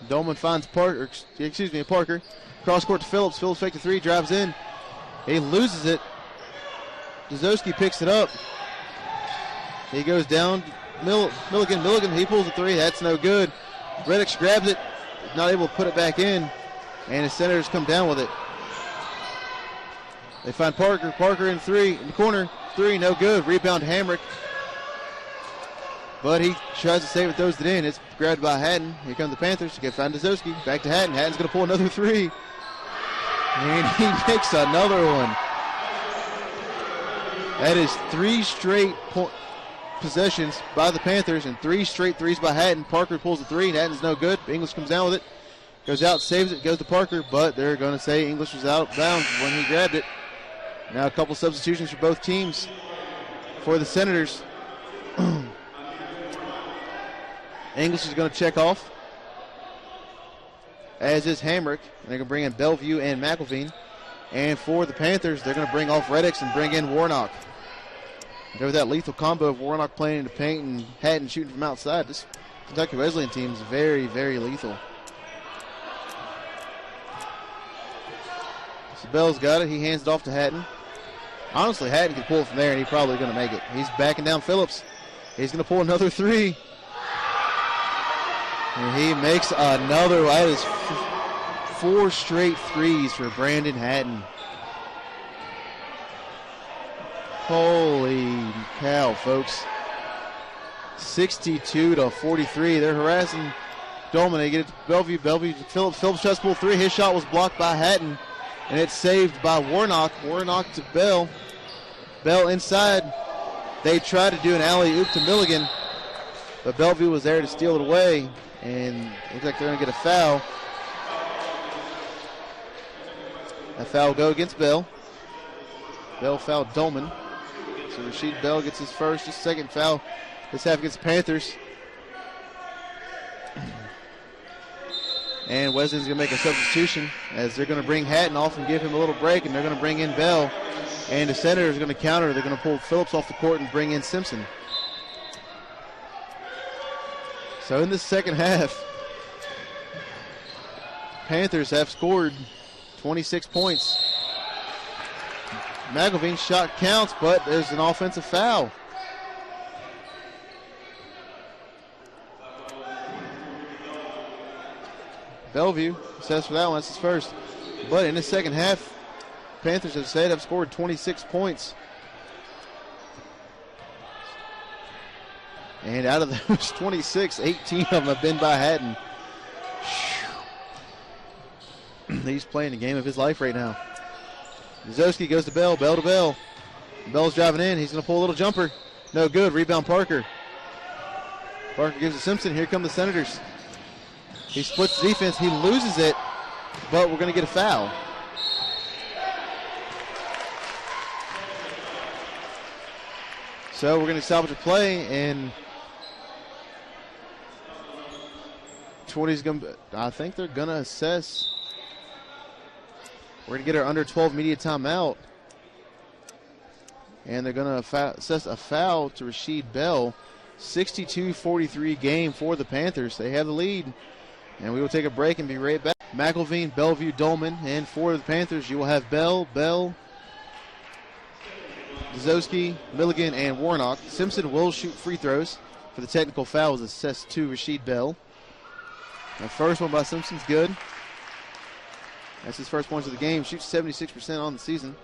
Dolman finds Parker. Cross court to Phillips. Phillips fakes a 3, drives in. He loses it. Dzowski picks it up. He goes down. Milligan, he pulls a 3. That's no good. Reddix grabs it, not able to put it back in, and the Senators come down with it. They find Parker. Parker in 3 in the corner. 3, no good. Rebound Hamrick. But he tries to save it, throws it in. It's grabbed by Hatton. Here come the Panthers. They find Dzowski. Back to Hatton. Hatton's going to pull another 3. And he makes another one. That is 3 straight possessions by the Panthers and 3 straight 3s by Hatton. Parker pulls a 3 and Hatton's no good. English comes down with it. Goes out, saves it, goes to Parker, but they're going to say English was out of bounds when he grabbed it. Now a couple substitutions for both teams. For the Senators, English is going to check off, as is Hamrick. They're going to bring in Bellevue and McElveen. And for the Panthers, they're going to bring off Reddix and bring in Warnock. Over that lethal combo of Warnock playing in the paint and Hatton shooting from outside. This Kentucky Wesleyan team is very, very lethal. So Bell's got it. He hands it off to Hatton. Honestly, Hatton can pull it from there, and he's probably going to make it. He's backing down Phillips. He's going to pull another 3. And he makes another. That is 4 straight 3s for Brandon Hatton. Holy cow, folks. 62-43. They're harassing Dolman, they get it to Bellevue. Bellevue to Phillips. Phillips tries to pull three. His shot was blocked by Hatton, and it's saved by Warnock. Warnock to Bell. Bell inside. They tried to do an alley-oop to Milligan, but Bellevue was there to steal it away, and it looks like they're going to get a foul. That foul will go against Bell. Bell fouled Dolman. So Rasheed Bell gets his first, his second foul this half against the Panthers. And Wesleyan's going to make a substitution as they're going to bring Hatton off and give him a little break, and they're going to bring in Bell. And the Senators are going to counter. They're going to pull Phillips off the court and bring in Simpson. So in the second half, Panthers have scored 26 points. McElveen's shot counts, but there's an offensive foul. Bellevue says for that one, that's his first. But in the second half, Panthers have scored 26 points. And out of those 26, 18 of them have been by Hatton. He's playing the game of his life right now. Zosky goes to Bell, Bell to Bell. Bell's driving in, he's going to pull a little jumper. No good, rebound Parker. Parker gives it to Simpson, here come the Senators. He splits the defense, he loses it, but we're going to get a foul. So we're going to salvage a play, and 20's going to, I think they're going to assess. We're going to get our under 12 media timeout. And they're going to assess a foul to Rasheed Bell. 62-43 game for the Panthers. They have the lead. And we will take a break and be right back. McElveen, Bellevue, Dolman. And for the Panthers, you will have Bell, Dzowski, Milligan, and Warnock. Simpson will shoot free throws. For the technical foul was assessed to Rasheed Bell. The first one by Simpson's good. That's his first points of the game. Shoots 76% on the season.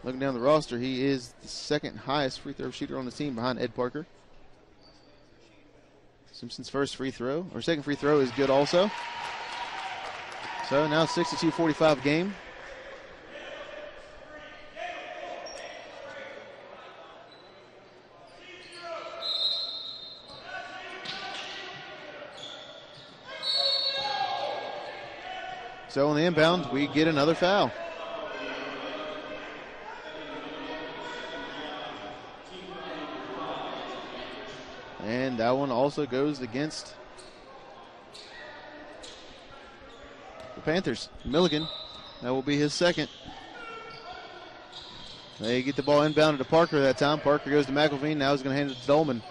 Looking down the roster, he is the second highest free throw shooter on the team behind Ed Parker. Simpson's first free throw, or second free throw, is good also. So now 62-45 game. So on the inbound, we get another foul. And that one also goes against the Panthers. Milligan, that will be his second. They get the ball inbounded to Parker that time. Parker goes to McElveen. Now he's going to hand it to Dolman.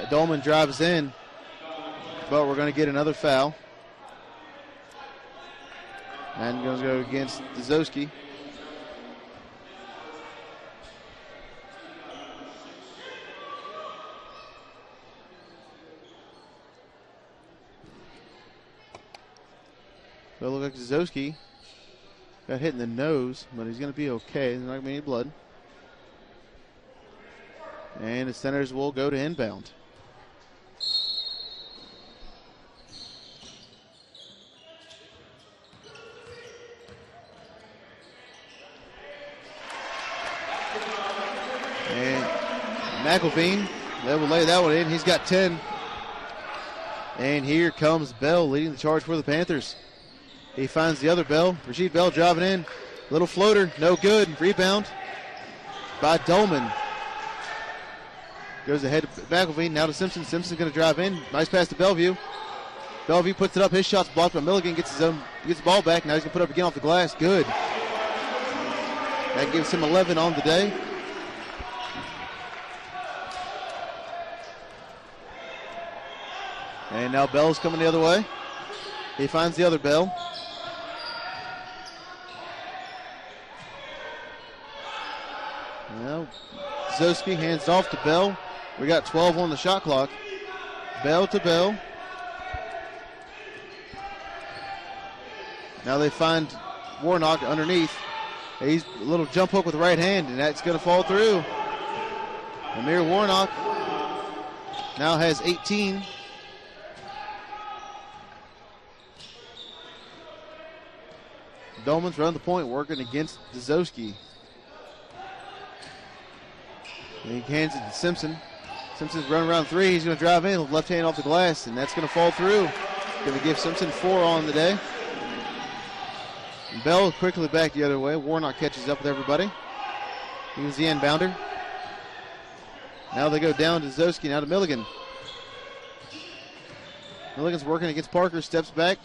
Dolman drives in, but we're going to get another foul. And going to go against Dzowski. So it looks like Dzowski got hit in the nose, but he's going to be okay. There's not going to be any blood. And the Senators will go to inbound. And McElveen, they will lay that one in. He's got 10. And here comes Bell leading the charge for the Panthers. He finds the other Bell. Rasheed Bell driving in. Little floater, no good. Rebound by Dolman. Goes ahead to McElveen, now to Simpson. Simpson's going to drive in. Nice pass to Bellevue. Bellevue puts it up. His shot's blocked by Milligan. Gets the ball back. Now he's going to put it up again off the glass. Good. That gives him 11 on the day. And now Bell's coming the other way. He finds the other Bell. Now Dzowski hands off to Bell. We got 12 on the shot clock. Bell to Bell. Now they find Warnock underneath. He's a little jump hook with the right hand, and that's going to fall through. Amir Warnock now has 18. Dolman's running the point, working against Dzowski. He hands it to Simpson. Simpson's running around three. He's going to drive in, left hand off the glass, and that's going to fall through. Going to give Simpson 4 on the day. And Bell quickly back the other way. Warnock catches up with everybody. He was the inbounder. Now they go down to Dzowski, now to Milligan. Milligan's working against Parker, steps back,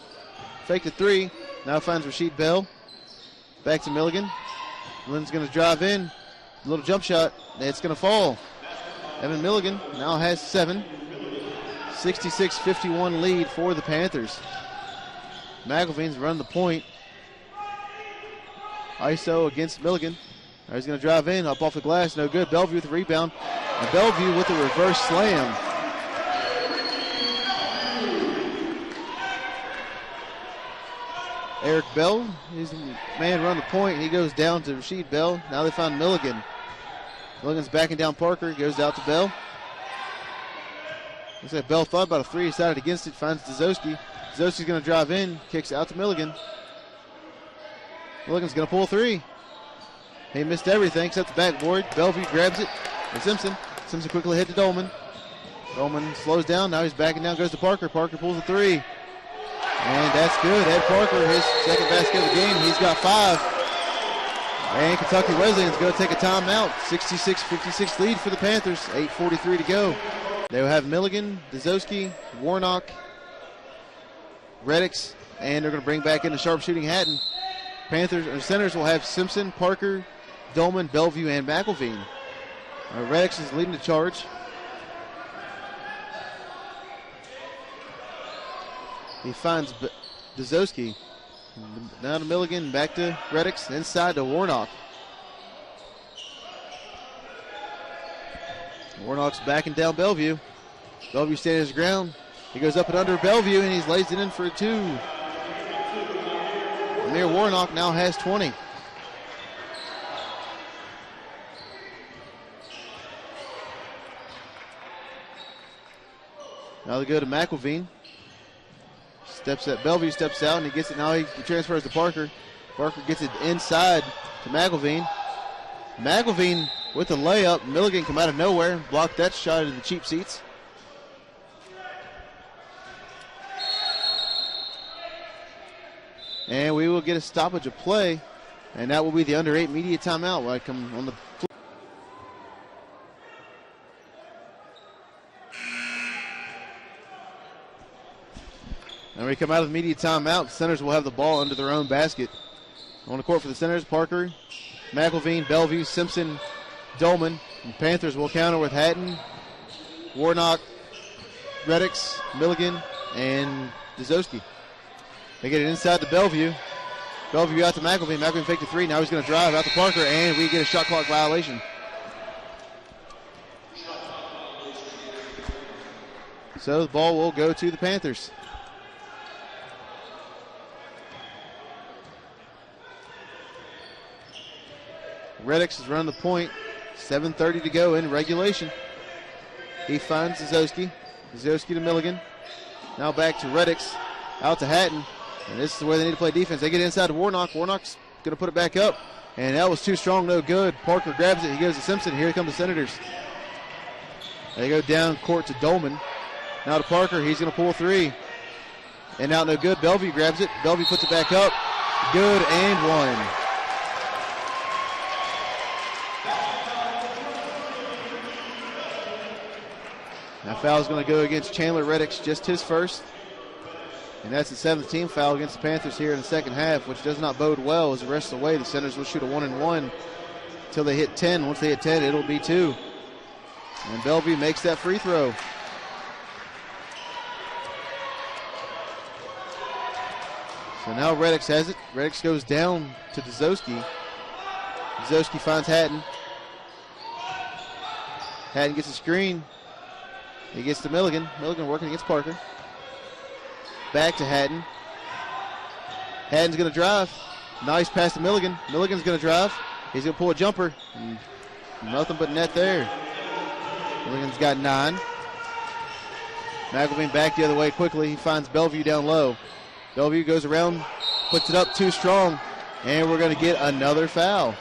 faked a three. Now finds Rasheed Bell. Back to Milligan. Milligan's going to drive in. A little jump shot. It's going to fall. Evan Milligan now has 7. 66-51 lead for the Panthers. McElveen's running the point. ISO against Milligan. Now he's going to drive in, up off the glass, no good. Bellevue with the rebound. And Bellevue with the reverse slam. Eric Bell, he's the man running the point. He goes down to Rasheed Bell. Now they find Milligan. Milligan's backing down Parker. Goes out to Bell. Looks like Bell thought about a three. Decided against it. Finds Dzowski. Dzowski's going to drive in. Kicks out to Milligan. Milligan's going to pull 3. He missed everything except the backboard. Bellevue grabs it. And Simpson. Simpson quickly hit to Dolman. Dolman slows down. Now he's backing down. Goes to Parker. Parker pulls a 3. And that's good. Ed Parker, his second basket of the game. He's got 5. And Kentucky Wesleyan's going to take a timeout. 66-56 lead for the Panthers. 8:43 to go. They will have Milligan, Dzowski, Warnock, Reddix, and they're going to bring back in the sharpshooting Hatton. Panthers or centers will have Simpson, Parker, Dolman, Bellevue, and McElveen. Reddix is leading the charge. He finds Dzowski. Now to Milligan, back to Reddix, inside to Warnock. Warnock's backing down Bellevue. Bellevue standing his ground. He goes up and under Bellevue, and he's lays it in for a 2. Amir Warnock now has 20. Now they go to McElveen. Bellevue steps out, and he gets it. Now he transfers to Parker. Parker gets it inside to McElveen. McElveen with the layup. Milligan come out of nowhere, blocked that shot into the cheap seats. And we will get a stoppage of play, and that will be the under 8 media timeout. When I come on the floor. And we come out of the media timeout. The centers will have the ball under their own basket. On the court for the centers, Parker, McElveen, Bellevue, Simpson, Dolman. And Panthers will counter with Hatton, Warnock, Reddix, Milligan, and Dzowski. They get it inside to Bellevue. Bellevue out to McElveen. McElveen faked a 3. Now he's going to drive out to Parker, and we get a shot clock violation. So the ball will go to the Panthers. Reddix is running the point. 7:30 to go in regulation. He finds Dzowski. Dzowski to Milligan. Now back to Reddix. Out to Hatton. And this is where they need to play defense. They get inside to Warnock. Warnock's going to put it back up. And that was too strong, no good. Parker grabs it. He goes to Simpson. Here come the Senators. They go down court to Dolman. Now to Parker. He's going to pull 3. And out no good. Bellevue grabs it. Bellevue puts it back up. Good and 1. Now foul is going to go against Chandler Reddix, just his first. And that's the 7th team foul against the Panthers here in the second half, which does not bode well as the rest of the way. The Senators will shoot a 1-and-1 until they hit 10. Once they hit 10, it'll be 2. And Bellevue makes that free throw. So now Reddix has it. Reddix goes down to Dzowski. Dzowski finds Hatton. Hatton gets a screen. He gets to Milligan. Milligan working against Parker. Back to Hatton. Hatton's going to drive. Nice pass to Milligan. Milligan's going to drive. He's going to pull a jumper. Nothing but net there. Milligan's got 9. McElvain back the other way quickly. He finds Bellevue down low. Bellevue goes around, puts it up too strong, and we're going to get another foul.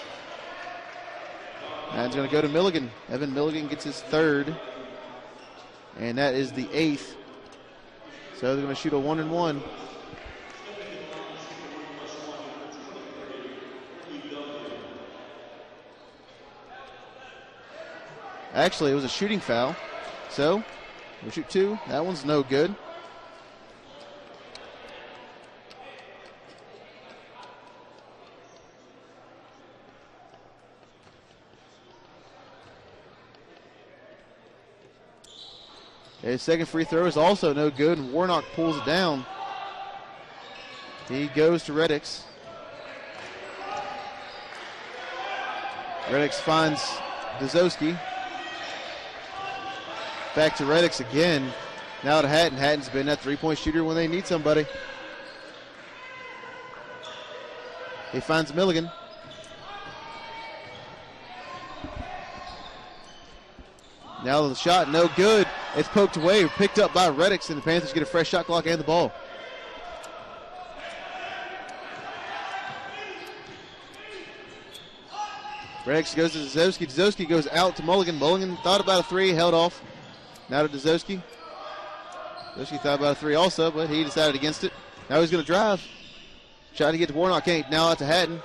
And it's going to go to Milligan. Evan Milligan gets his third, and that is the 8th. So they're going to shoot a 1-and-1. Actually, it was a shooting foul. So we'll shoot 2. That one's no good. His second free throw is also no good, and Warnock pulls it down. He goes to Reddix. Reddix finds Dazowski. Back to Reddix again. Now to Hatton. Hatton's been that three-point shooter when they need somebody. He finds Milligan. Now the shot, no good. It's poked away, picked up by Reddix, and the Panthers get a fresh shot clock and the ball. Reddix goes to Dazowski. Dazowski goes out to Mulligan. Mulligan thought about a 3, held off. Now to Dazowski. Dazowski thought about a 3 also, but he decided against it. Now he's going to drive. Trying to get to Warnock. Can't. Now out to Hatton.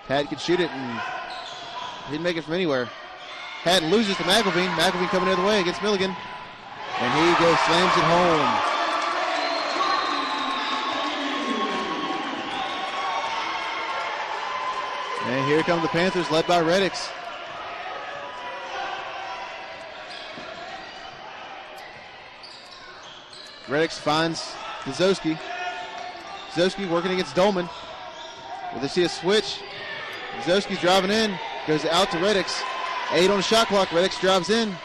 Hatton can shoot it, and he didn't make it from anywhere. Hatton loses to McElvain. McElvain coming the other way against Milligan. And he goes, slams it home. And here come the Panthers, led by Reddix. Reddix finds Dazowski. Dazowski working against Dolman. Will they see a switch? Dazowski's driving in. Goes out to Reddix. 8 on the shot clock. Reddix drives in.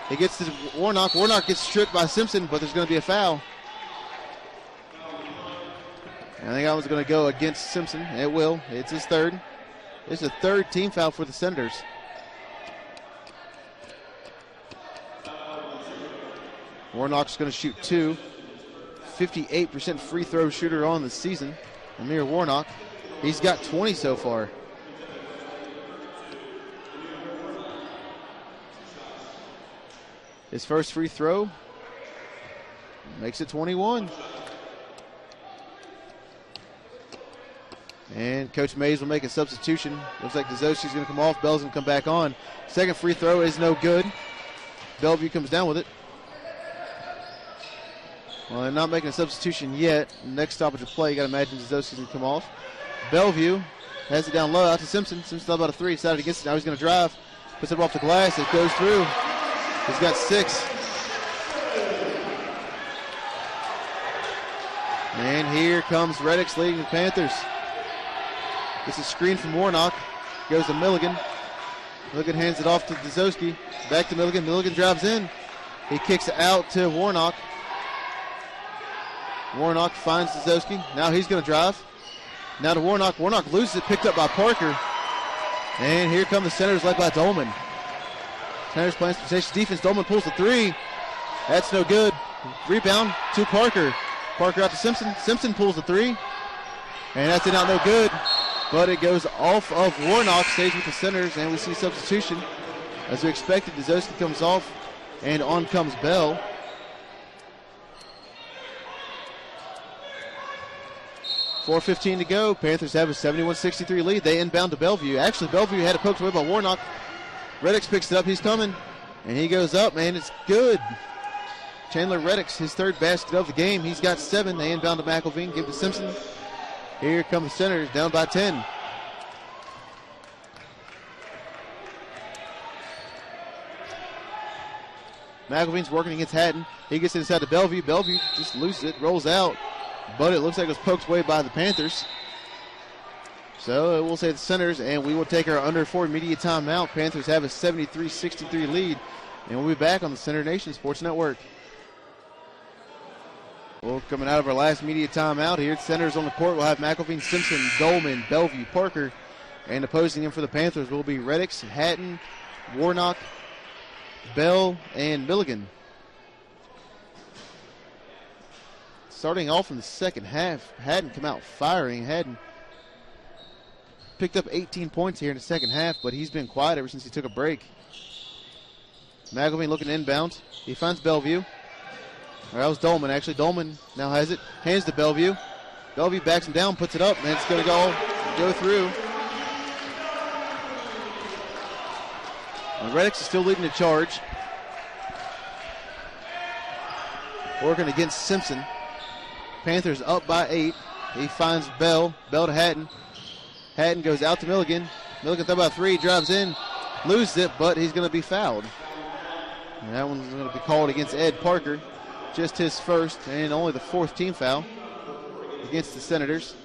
He gets to Warnock. Warnock gets stripped by Simpson, but there's going to be a foul. I think that one's going to go against Simpson. It will. It's his third. It's the third team foul for the Senators. Warnock's going to shoot 2. 58% free throw shooter on the season. Amir Warnock. He's got 20 so far. His first free throw makes it 21. And Coach Mays will make a substitution. Looks like Dazowski's going to come off. Bell's going to come back on. Second free throw is no good. Bellevue comes down with it. Well, they're not making a substitution yet. Next stoppage of play, you got to imagine Dazowski's going to come off. Bellevue has it down low out to Simpson. Simpson thought about a 3. Decided against it. Now he's going to drive. Puts it off the glass. It goes through. He's got 6. And here comes Reddix leading the Panthers. Gets a screen from Warnock. Goes to Milligan. Milligan hands it off to Dazowski. Back to Milligan. Milligan drives in. He kicks it out to Warnock. Warnock finds Dazowski. Now he's going to drive. Now to Warnock. Warnock loses it. Picked up by Parker. And here come the Senators led by Dolman. Senators playing some possession defense. Dolman pulls the 3. That's no good. Rebound to Parker. Parker out to Simpson. Simpson pulls the 3. And that's it out, no good. But it goes off of Warnock. Stays with the Senators. And we see substitution. As we expected, Dazowski comes off. And on comes Bell. .4:15 to go. Panthers have a 71-63 lead. They inbound to Bellevue. Actually, Bellevue had it poked away by Warnock. Reddix picks it up. He's coming. And he goes up, man. It's good. Chandler Reddix, his third basket of the game. He's got 7. They inbound to McElvain. Give to Simpson. Here come the Senators down by 10. McElvain's working against Hatton. He gets inside to Bellevue. Bellevue just loses it, rolls out. But it looks like it was poked away by the Panthers. So we'll say the Senators, and we will take our under 4 media timeout. Panthers have a 73-63 lead. And we'll be back on the Center Nation Sports Network. Well, coming out of our last media timeout here, Senators on the court. We'll have McElvain, Simpson, Dolman, Bellevue, Parker. And opposing him for the Panthers will be Reddix, Hatton, Warnock, Bell, and Milligan. starting off in the second half, hadn't come out firing, hadn't picked up 18 points here in the second half, but he's been quiet ever since he took a break. McElveen looking inbound. He finds Bellevue. That was Dolman, actually. Dolman now has it. Hands to Bellevue. Bellevue backs him down, puts it up, and it's going to go through. And Reddix is still leading the charge. Working against Simpson. Panthers up by 8. He finds Bell to Hatton. Hatton goes out to Milligan. Milligan throw about 3, drives in, loses it, but he's going to be fouled. And that one's going to be called against Ed Parker. Just his first and only the 4th team foul against the Senators.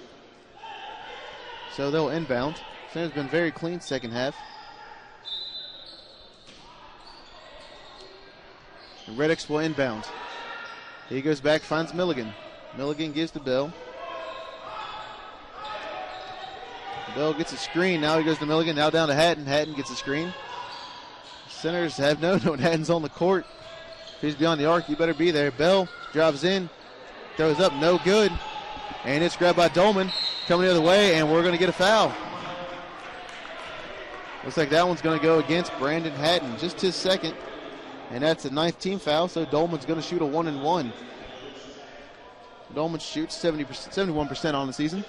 So they'll inbound. Senators been very clean second half. And Reddix will inbound. He goes back, finds Milligan. Milligan gives to Bell. Bell gets a screen. Now he goes to Milligan. Now down to Hatton. Hatton gets a screen. Senators have known when Hatton's on the court. If he's beyond the arc, you better be there. Bell drives in, throws up, no good. And it's grabbed by Dolman. Coming the other way, and we're going to get a foul. Looks like that one's going to go against Brandon Hatton. Just his second. And that's the 9th team foul, so Dolman's going to shoot a 1-and-1. Dolman shoots 71% on the season.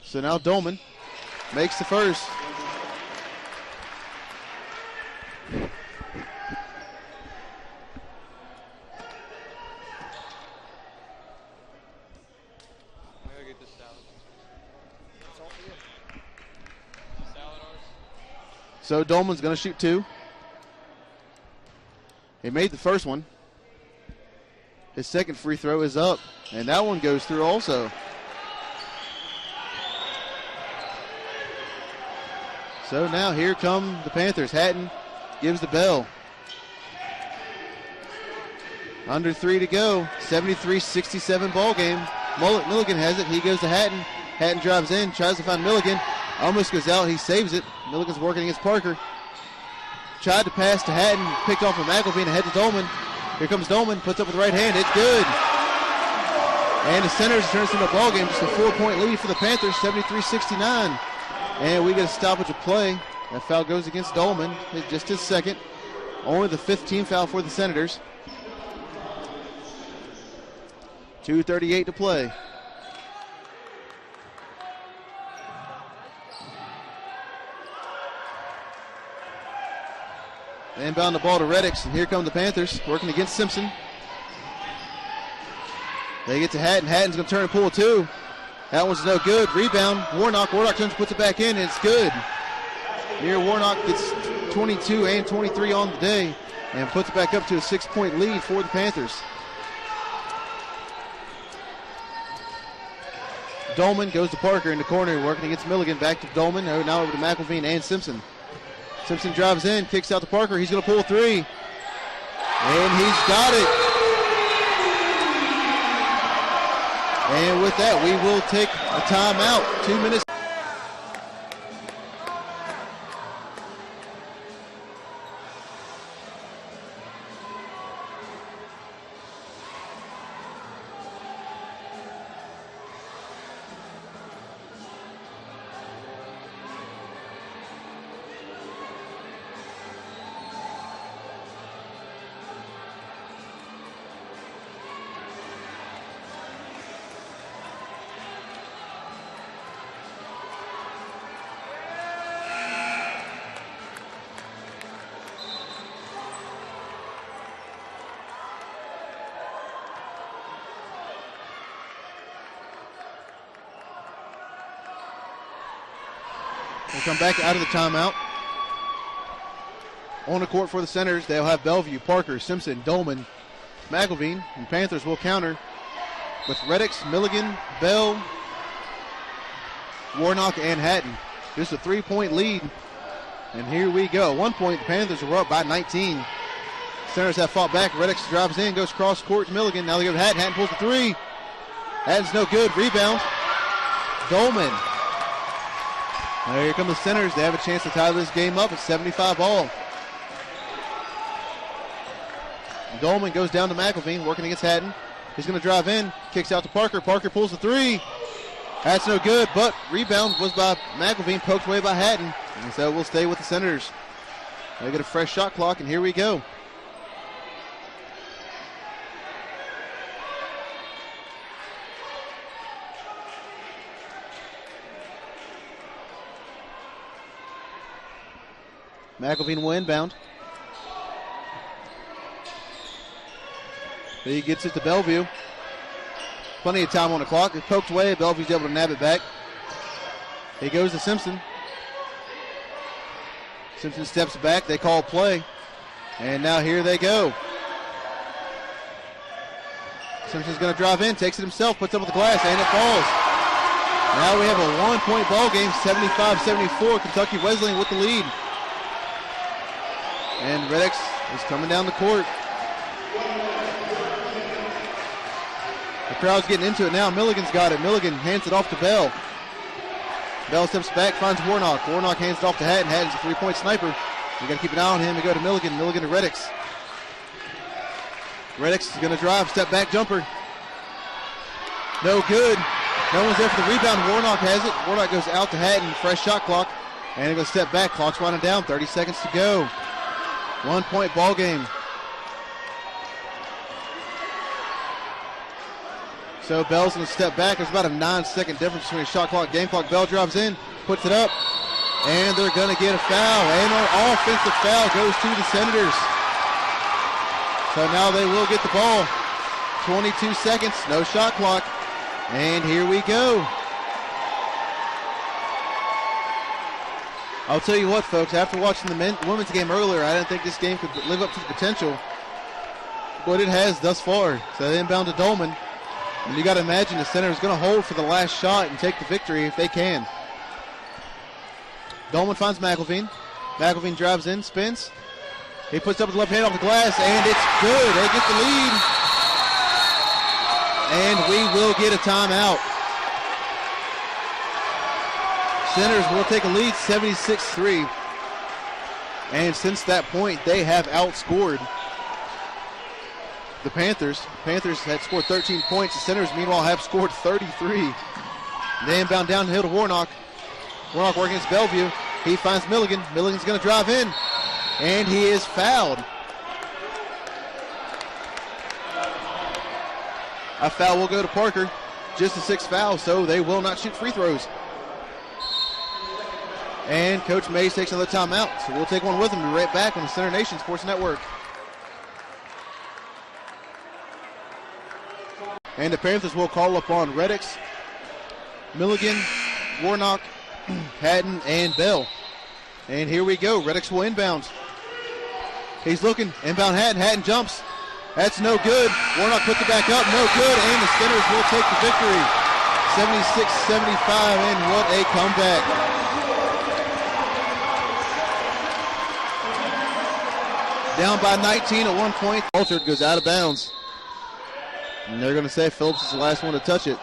So now Dolman makes the first. So Dolman's going to shoot 2. He made the first one. His second free throw is up, and that one goes through also. So now here come the Panthers. Hatton gives the Bell. Under 3 to go. 73-67 ball game. Milligan has it. He goes to Hatton. Hatton drives in, tries to find Milligan. Almost goes out. He saves it. Milligan's working against Parker. Tried to pass to Hatton. Picked off from McElveen and ahead to Dolman. Here comes Dolman. Puts up with the right hand. It's good. And the Senators turns into a ball game. Just a 4-point lead for the Panthers. 73-69. And we get a stoppage of play. That foul goes against Dolman. It's just his second. Only the 5th team foul for the Senators. 2:38 to play. Inbound the ball to Reddix, and here come the Panthers working against Simpson. They get to Hatton. Hatton's going to turn and pull 2. That one's no good. Rebound. Warnock. Warnock turns, puts it back in, and it's good. Here Warnock gets 22 and 23 on the day and puts it back up to a 6-point lead for the Panthers. Dolman goes to Parker in the corner, working against Milligan. Back to Dolman. Now over to McElveen and Simpson. Simpson drives in, kicks out to Parker. He's going to pull 3. And he's got it. And with that, we will take a timeout. 2 minutes. We'll come back out of the timeout. On the court for the Senators, they'll have Bellevue, Parker, Simpson, Dolman, McElveen, and Panthers will counter with Reddix, Milligan, Bell, Warnock, and Hatton. Just a 3-point lead. And here we go. 1 point, the Panthers are up by 19. Senators have fought back. Reddix drives in, goes cross court to Milligan. Now they go to Hatton. Hatton pulls the 3. Hatton's no good. Rebound. Dolman. Now here come the Senators. They have a chance to tie this game up at 75 all. Dolman goes down to McElveen, working against Hatton. He's going to drive in, kicks out to Parker. Parker pulls the three. That's no good, but rebound was by McElveen, poked away by Hatton. And so we'll stay with the Senators. They get a fresh shot clock, and here we go. McElveen will inbound. He gets it to Bellevue. Plenty of time on the clock. It's poked away. Bellevue's able to nab it back. He goes to Simpson. Simpson steps back. They call play. And now here they go. Simpson's going to drive in, takes it himself, puts up with the glass, and it falls. Now we have a 1-point ball game, 75-74. Kentucky Wesleyan with the lead. And Redix is coming down the court. The crowd's getting into it now. Milligan's got it. Milligan hands it off to Bell. Bell steps back, finds Warnock. Warnock hands it off to Hatton. Hatton's a three-point sniper. You got to keep an eye on him. We go to Milligan. Milligan to Redix. Redix is going to drive. Step back jumper. No good. No one's there for the rebound. Warnock has it. Warnock goes out to Hatton. Fresh shot clock. And they're going to step back. Clock's running down. 30 seconds to go. 1-point ball game. So Bell's going to step back. There's about a 9-second difference between a shot clock and game clock. Bell drives in, puts it up, and they're going to get a foul. And an offensive foul goes to the Senators. So now they will get the ball. 22 seconds, no shot clock. And here we go. I'll tell you what, folks, after watching the women's game earlier, I didn't think this game could live up to the potential, but it has thus far. So they inbound to Dolman. And you got to imagine the center is going to hold for the last shot and take the victory if they can. Dolman finds McElveen. McElveen drives in, spins. He puts up with the left hand off the glass, and it's good. They get the lead. And we will get a timeout. Senators will take a lead, 76-3. And since that point, they have outscored the Panthers. Panthers had scored 13 points. The Senators, meanwhile, have scored 33. They inbound downhill to Warnock. Warnock working against Bellevue. He finds Milligan. Milligan's going to drive in, and he is fouled. A foul will go to Parker. Just a sixth foul, so they will not shoot free throws. And Coach Mays takes another timeout, so we'll take one with him. Be right back on the Center Nation Sports Network. And the Panthers will call upon Redix, Milligan, Warnock, Hatton, and Bell. And here we go. Redix will inbound. He's looking. Inbound Hatton. Hatton jumps. That's no good. Warnock puts it back up. No good. And the Senators will take the victory. 76-75. And what a comeback. Down by 19 at one point. Altered goes out of bounds. And they're going to say Phillips is the last one to touch it.